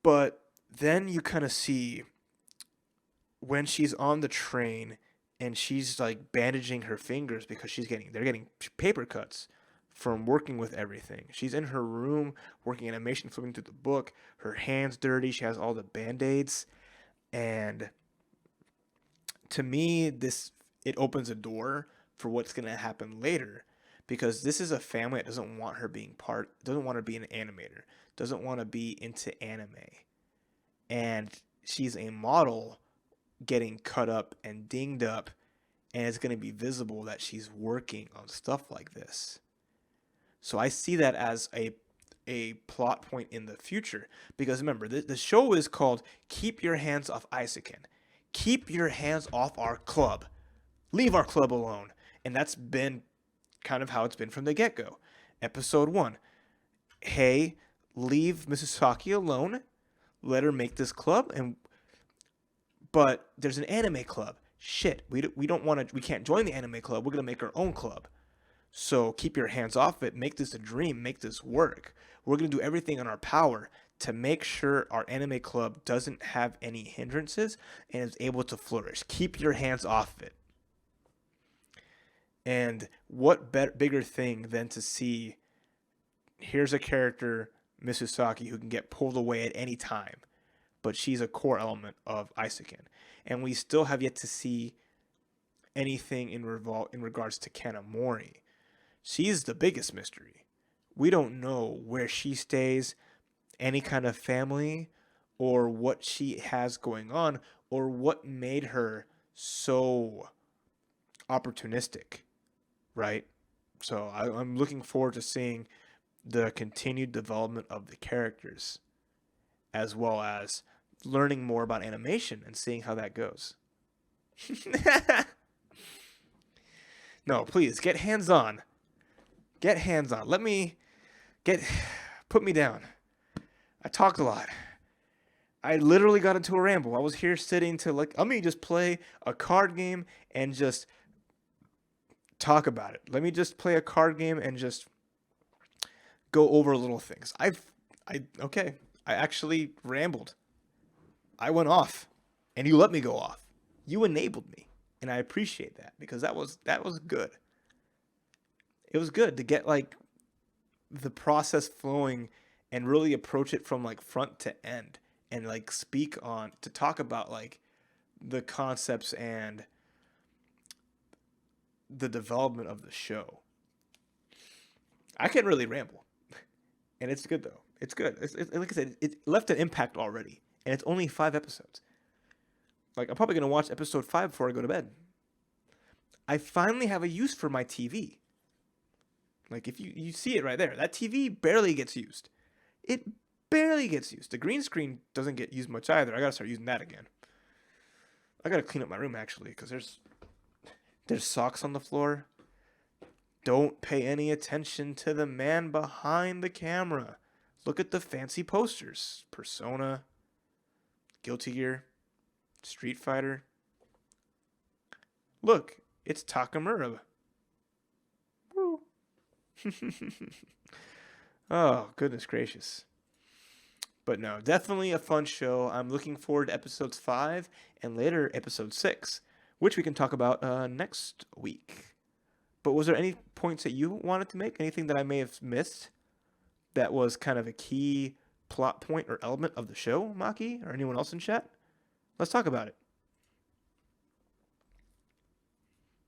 S1: But then you kind of see when she's on the train and she's like bandaging her fingers because they're getting paper cuts from working with everything. She's in her room working animation, flipping through the book. Her hands dirty. She has all the band-aids. And to me, it opens a door for what's going to happen later, because this is a family that doesn't want her doesn't want to be an animator, doesn't want to be into anime. And she's a model getting cut up and dinged up, and it's going to be visible that she's working on stuff like this. So I see that as a plot point in the future, because remember, the show is called Keep Your Hands Off Eizouken. Keep your hands off our club. Leave our club alone. And that's been kind of how it's been from the get-go. Episode 1. Hey, leave Misasaki alone. Let her make this club. But there's an anime club. Shit, we can't join the anime club. We're going to make our own club. So keep your hands off it. Make this a dream. Make this work. We're going to do everything in our power to make sure our anime club doesn't have any hindrances and is able to flourish. Keep your hands off it. And what bigger thing than to see, here's a character, Misasaki, who can get pulled away at any time, but she's a core element of Eizouken. And we still have yet to see anything in regards to Kanamori. She's the biggest mystery. We don't know where she stays, any kind of family, or what she has going on, or what made her so opportunistic, right? So I'm looking forward to seeing the continued development of the characters, as well as learning more about animation and seeing how that goes. No, please, get hands on. Get hands on. Put me down. I talked a lot. I literally got into a ramble. I was here sitting to let me just play a card game and just talk about it. Let me just play a card game and just go over little things. I actually rambled. I went off, and you let me go off. You enabled me, and I appreciate that because that was good. It was good to get like the process flowing and really approach it from like front to end and like to talk about like the concepts and the development of the show. I can really ramble, and it's good though. It's good. Like I said, it left an impact already, and it's only 5 episodes. Like, I'm probably gonna watch episode 5 before I go to bed. I finally have a use for my TV. Like, if you see it right there, that TV barely gets used. It barely gets used. The green screen doesn't get used much either. I gotta start using that again. I gotta clean up my room actually, because there's socks on the floor. Don't pay any attention to the man behind the camera. Look at the fancy posters. Persona, Guilty Gear, Street Fighter. Look, it's Takamura. Woo. Oh, goodness gracious. But no, definitely a fun show. I'm looking forward to episodes 5 and later episode 6, which we can talk about next week. But was there any points that you wanted to make? Anything that I may have missed that was kind of a key plot point or element of the show, Maki, or anyone else in chat? Let's talk about it.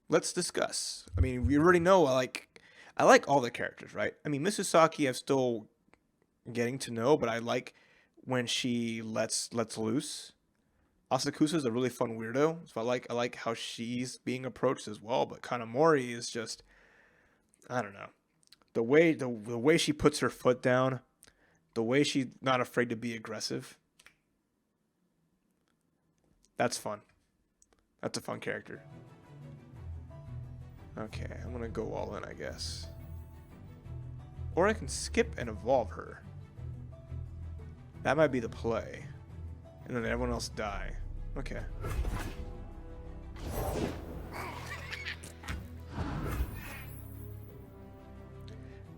S1: Let's discuss. I mean, we already know I like all the characters, right? I mean, Mrs. Saki I'm still getting to know, but I like when she lets loose. Asakusa is a really fun weirdo, so I like how she's being approached as well. But Kanamori is just, I don't know, the way she puts her foot down, the way she's not afraid to be aggressive. That's fun. That's a fun character. Okay, I'm gonna go all in, I guess. Or I can skip and evolve her. That might be the play. And then everyone else die. Okay.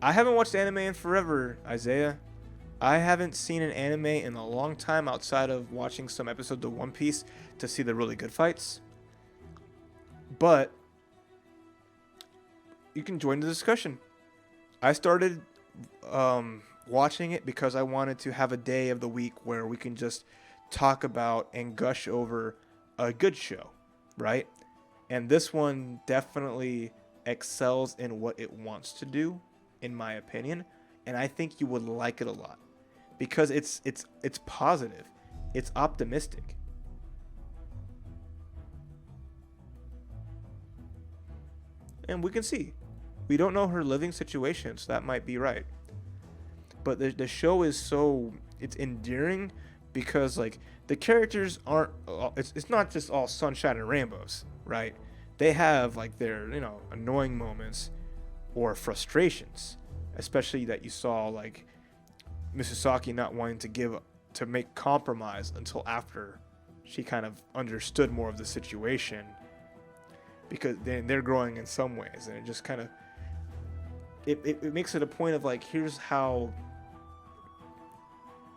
S1: I haven't watched anime in forever, Isaiah. I haven't seen an anime in a long time outside of watching some episodes of One Piece to see the really good fights. But you can join the discussion. I started watching it because I wanted to have a day of the week where we can just talk about and gush over a good show, right? And this one definitely excels in what it wants to do, in my opinion, and I think you would like it a lot because it's positive, it's optimistic. And we can see, we don't know her living situation, so that might be right. But the show is it's endearing because like the characters aren't, it's not just all sunshine and rainbows, right? They have like their, annoying moments or frustrations, especially that you saw like Mrs. Saki not wanting to make compromise until after she kind of understood more of the situation, because they're growing in some ways, and it just kind of it makes it a point of like, here's how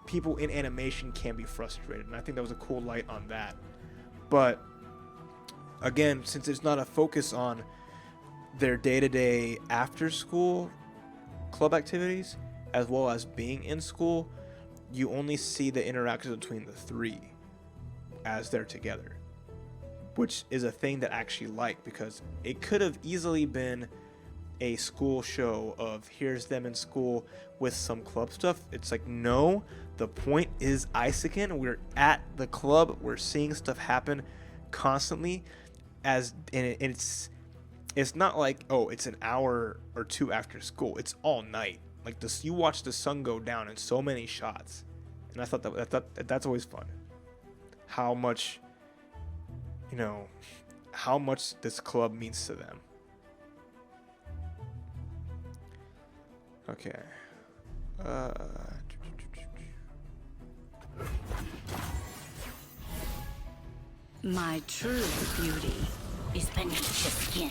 S1: people in animation can be frustrated, and I think that was a cool light on that. But again, since it's not a focus on their day-to-day after-school club activities as well as being in school, you only see the interactions between the three as they're together, which is a thing that I actually like, because it could have easily been a school show of here's them in school with some club stuff. It's like, no, the point is Eizouken. We're at the club, we're seeing stuff happen constantly, it's not like, oh, it's an hour or two after school. It's all night. Like this, you watch the sun go down in so many shots, and I thought that's always fun. How much this club means to them. Okay.
S3: My true beauty
S5: Is beneath the skin.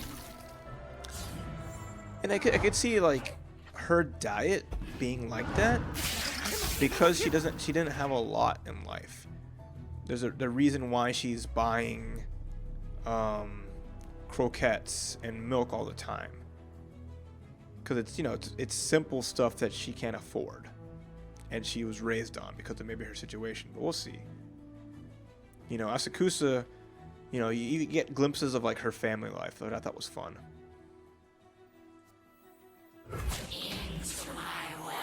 S1: And I could see like her diet being like that because she didn't have a lot in life. There's the reason why she's buying croquettes and milk all the time. Because it's, you know, it's simple stuff that she can't afford. And she was raised on because of maybe her situation. But we'll see. You know, Asakusa, you know, you get glimpses of like her family life that I thought was fun.
S5: Into my web.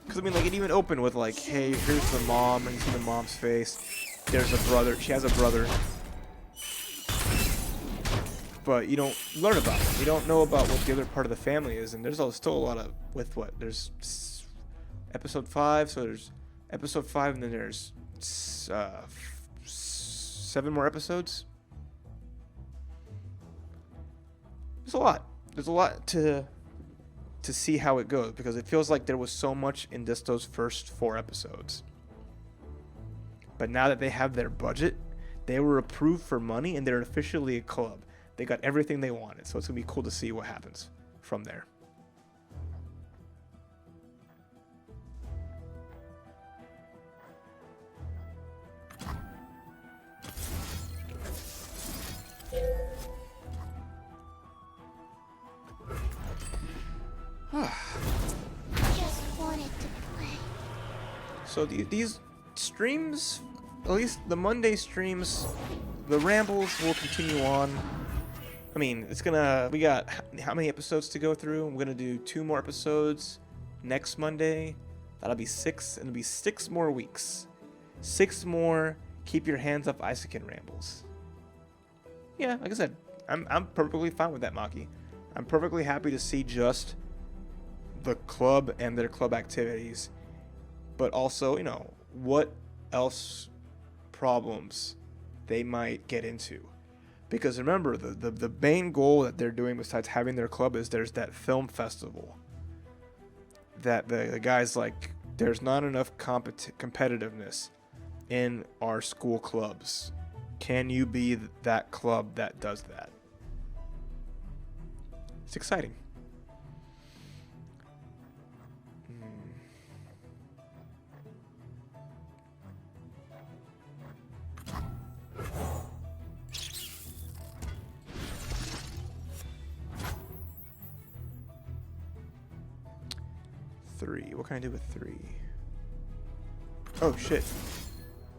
S1: Because I mean, like, it even opened with like, hey, here's the mom, and you see the mom's face. There's a brother. She has a brother. But you don't learn about it. You don't know about what the other part of the family is, and there's still a lot of with what there's episode 5, so there's episode 5, and then there's 7 more episodes. There's a lot. There's a lot to see how it goes, because it feels like there was so much in just those first 4 episodes. But now that they have their budget, they were approved for money, and they're officially a club. They got everything they wanted, so it's going to be cool to see what happens from there.
S5: Just wanted to play.
S1: So these streams, at least the Monday streams, the Rambles will continue on. I mean, we got how many episodes to go through? I'm gonna do 2 more episodes next Monday. That'll be 6, and it'll be 6 more weeks. 6 more Keep Your Hands Off Eizouken Rambles. Yeah, like I said, I'm perfectly fine with that, Maki. I'm perfectly happy to see just the club and their club activities, but also, you know, what else problems they might get into. Because remember, the main goal that they're doing besides having their club is there's that film festival. That the guy's like, there's not enough competitiveness in our school clubs. Can you be that club that does that? It's exciting. What can I do with 3? Oh shit.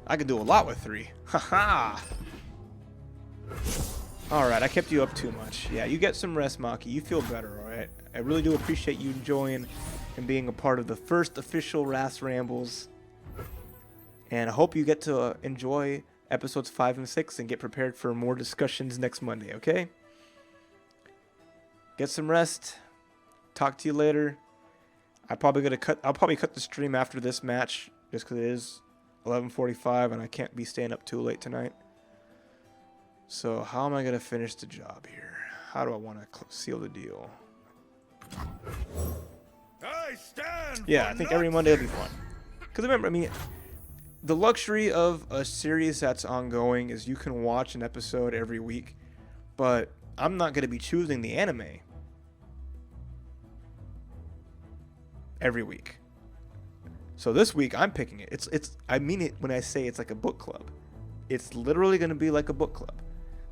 S1: I can do a lot with 3. Haha. Alright, I kept you up too much. Yeah, you get some rest, Maki. You feel better, alright? I really do appreciate you enjoying and being a part of the first official Raph Rambles. And I hope you get to enjoy episodes 5 and 6 and get prepared for more discussions next Monday, okay? Get some rest. Talk to you later. I'll probably cut the stream after this match just because it is 11:45 and I can't be staying up too late tonight. So how am I gonna finish the job here? How do I want to seal the deal?
S2: I stand.
S1: Yeah, I think every Monday will be fun. Because remember, I mean, the luxury of a series that's ongoing is you can watch an episode every week, but I'm not gonna be choosing the anime every week. So this week I'm picking it. It's I mean it when I say it's like a book club. It's literally going to be like a book club.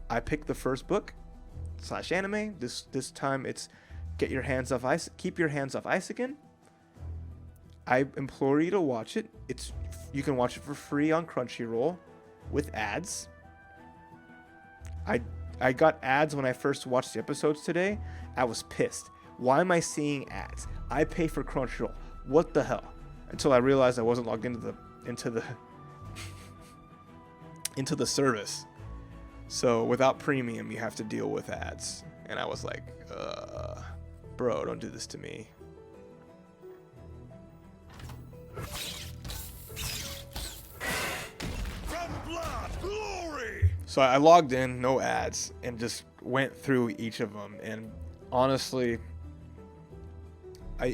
S1: I picked the first book / anime. This time it's Keep Your Hands Off Eizouken. I implore you to watch it. You can watch it for free on Crunchyroll with ads. I got ads when I first watched the episodes today. I was pissed. Why am I seeing ads? I pay for Crunchyroll. What the hell? Until I realized I wasn't logged into the into the service. So without premium, you have to deal with ads. And I was like, bro, don't do this to me.
S2: From blood, glory.
S1: So I logged in, no ads, and just went through each of them. And honestly,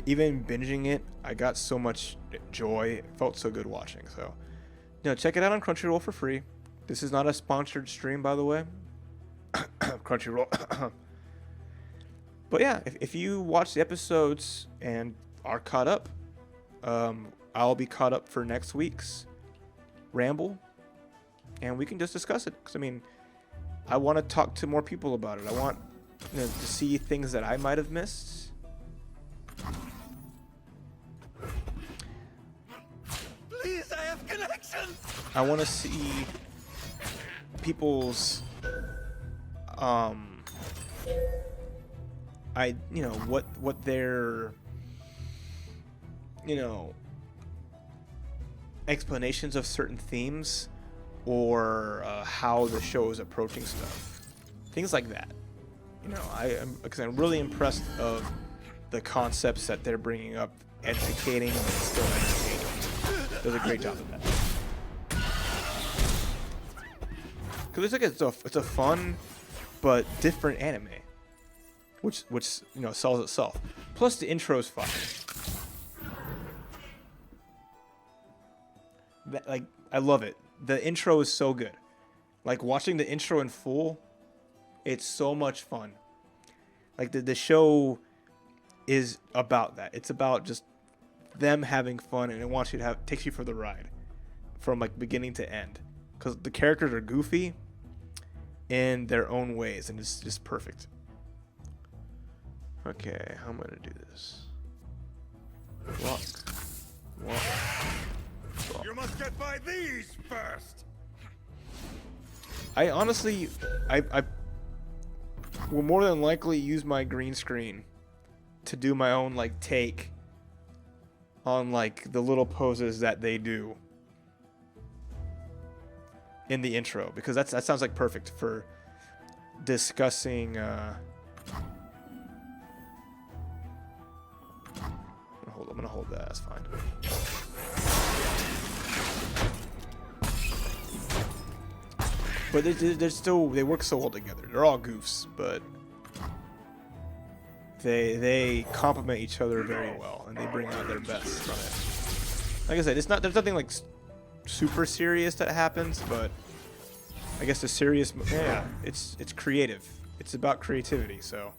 S1: even binging it, I got so much joy. It felt so good watching. So, you know, check it out on Crunchyroll for free. This is not a sponsored stream, by the way. Crunchyroll. But yeah, if you watch the episodes and are caught up, I'll be caught up for next week's Ramble, and we can just discuss it. Because I mean, I want to talk to more people about it. I want to see things that I might have missed.
S4: Please, I have connections.
S1: I want to see people's what their explanations of certain themes, or how the show is approaching stuff, things like that. Because I'm really impressed of the concepts that they're bringing up, educating and still entertaining. Does a great job of that. Because it's a fun but different anime, which sells itself. Plus the intro's fun. I love it. The intro is so good. Like watching the intro in full, it's so much fun. Like the show is about that. It's about just them having fun, and it wants you to takes you for the ride from like beginning to end. Because the characters are goofy in their own ways, and it's just perfect. Okay, how am I gonna do this? Walk.
S2: You must get by these first.
S1: I honestly, I will more than likely use my green screen to do my own like take on like the little poses that they do in the intro, because that sounds like perfect for discussing. I'm gonna hold that. That's fine. But they work so well together. They're all goofs, but they complement each other very well, and they bring out their best from it. Like I said, there's nothing like super serious that happens, but I guess the serious, it's creative. It's about creativity, so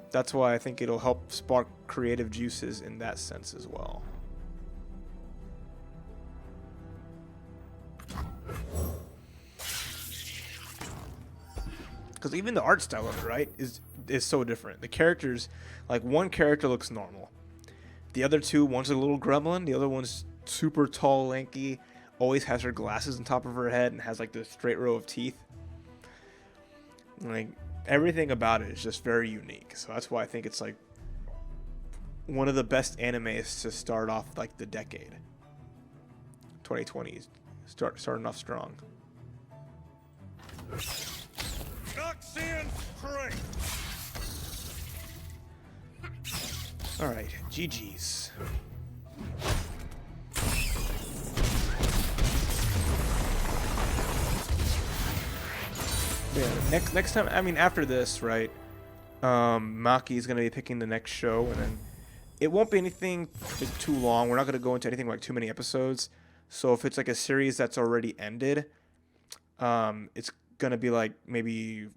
S1: that's why I think it'll help spark creative juices in that sense as well. Because even the art style of it, right, is so different. The characters, like one character looks normal. The other two, one's a little gremlin. The other one's super tall, lanky, always has her glasses on top of her head and has like this straight row of teeth. Like everything about it is just very unique. So that's why I think it's like one of the best animes to start off like the decade. 2020 starting off strong.
S2: Noxian strength.
S1: All right, GG's. Yeah, next time, I mean after this, right? Maki is gonna be picking the next show, and then it won't be anything too long. We're not gonna go into anything like too many episodes. So if it's like a series that's already ended, it's gonna be like maybe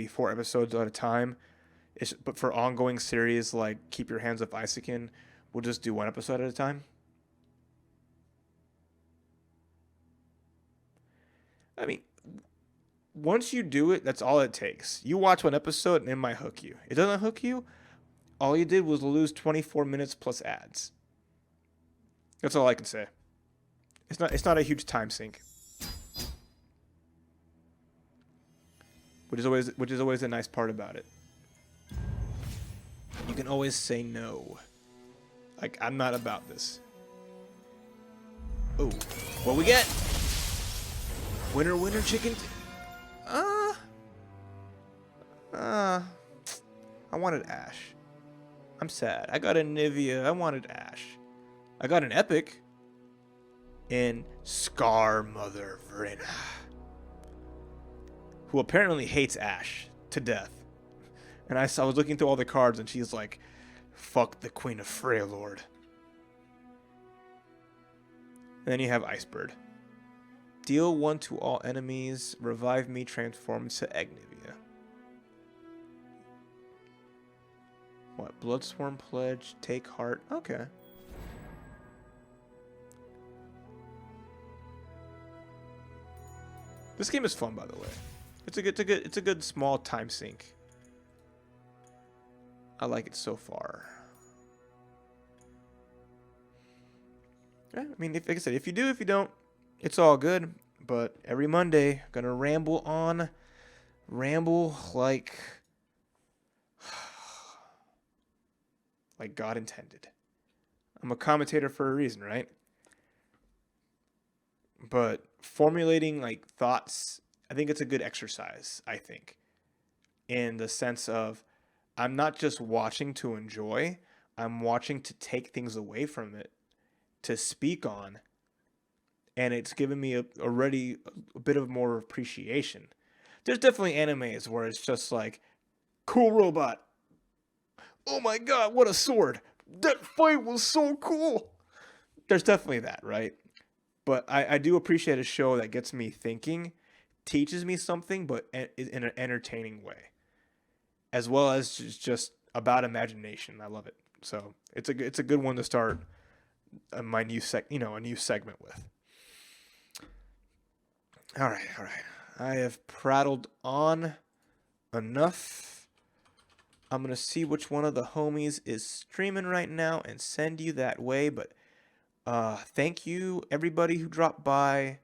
S1: 4 episodes at a time. But for ongoing series like Keep Your Hands Off Eizouken, we'll just do 1 episode at a time. I mean, once you do it, that's all it takes. You watch 1 episode and it might hook you. It doesn't hook you, all you did was lose 24 minutes plus ads. That's all I can say. It's not a huge time sink. Which is always a nice part about it. You can always say no. Like, I'm not about this. Oh, what we get? Winner, chicken. I wanted Ash. I'm sad. I got a Nivea. I wanted Ash. I got an Epic. In Scar Mother Verena, who apparently hates Ash to death. And I was looking through all the cards, and she's like, "Fuck the Queen of Freylord." And then you have Icebird. Deal 1 to all enemies. Revive me. Transform to Agnivia. What? Bloodsworn Pledge, Take Heart. Okay. This game is fun, by the way. It's a good small time sink. I like it so far. Yeah, I mean, like I said, if you do, if you don't, it's all good. But every Monday, gonna ramble on, ramble like God intended. I'm a commentator for a reason, right? But formulating like thoughts, I think it's a good exercise, I think. In the sense of I'm not just watching to enjoy, I'm watching to take things away from it, to speak on, and it's given me already a bit of more appreciation. There's definitely animes where it's just like, cool robot. Oh my god, what a sword. That fight was so cool. There's definitely that, right? But I do appreciate a show that gets me thinking, teaches me something, but in an entertaining way. As well as just about imagination. I love it. So it's a good one to start my new a new segment with. All right. I have prattled on enough. I'm gonna see which one of the homies is streaming right now and send you that way. But thank you everybody who dropped by.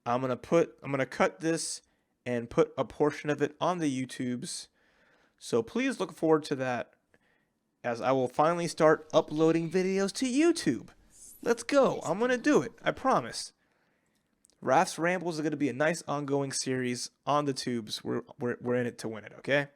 S1: I'm gonna cut this and put a portion of it on the YouTubes. So please look forward to that, as I will finally start uploading videos to YouTube. Let's go. I'm going to do it. I promise. Raph's Rambles is going to be a nice ongoing series on the tubes. We're in it to win it, okay?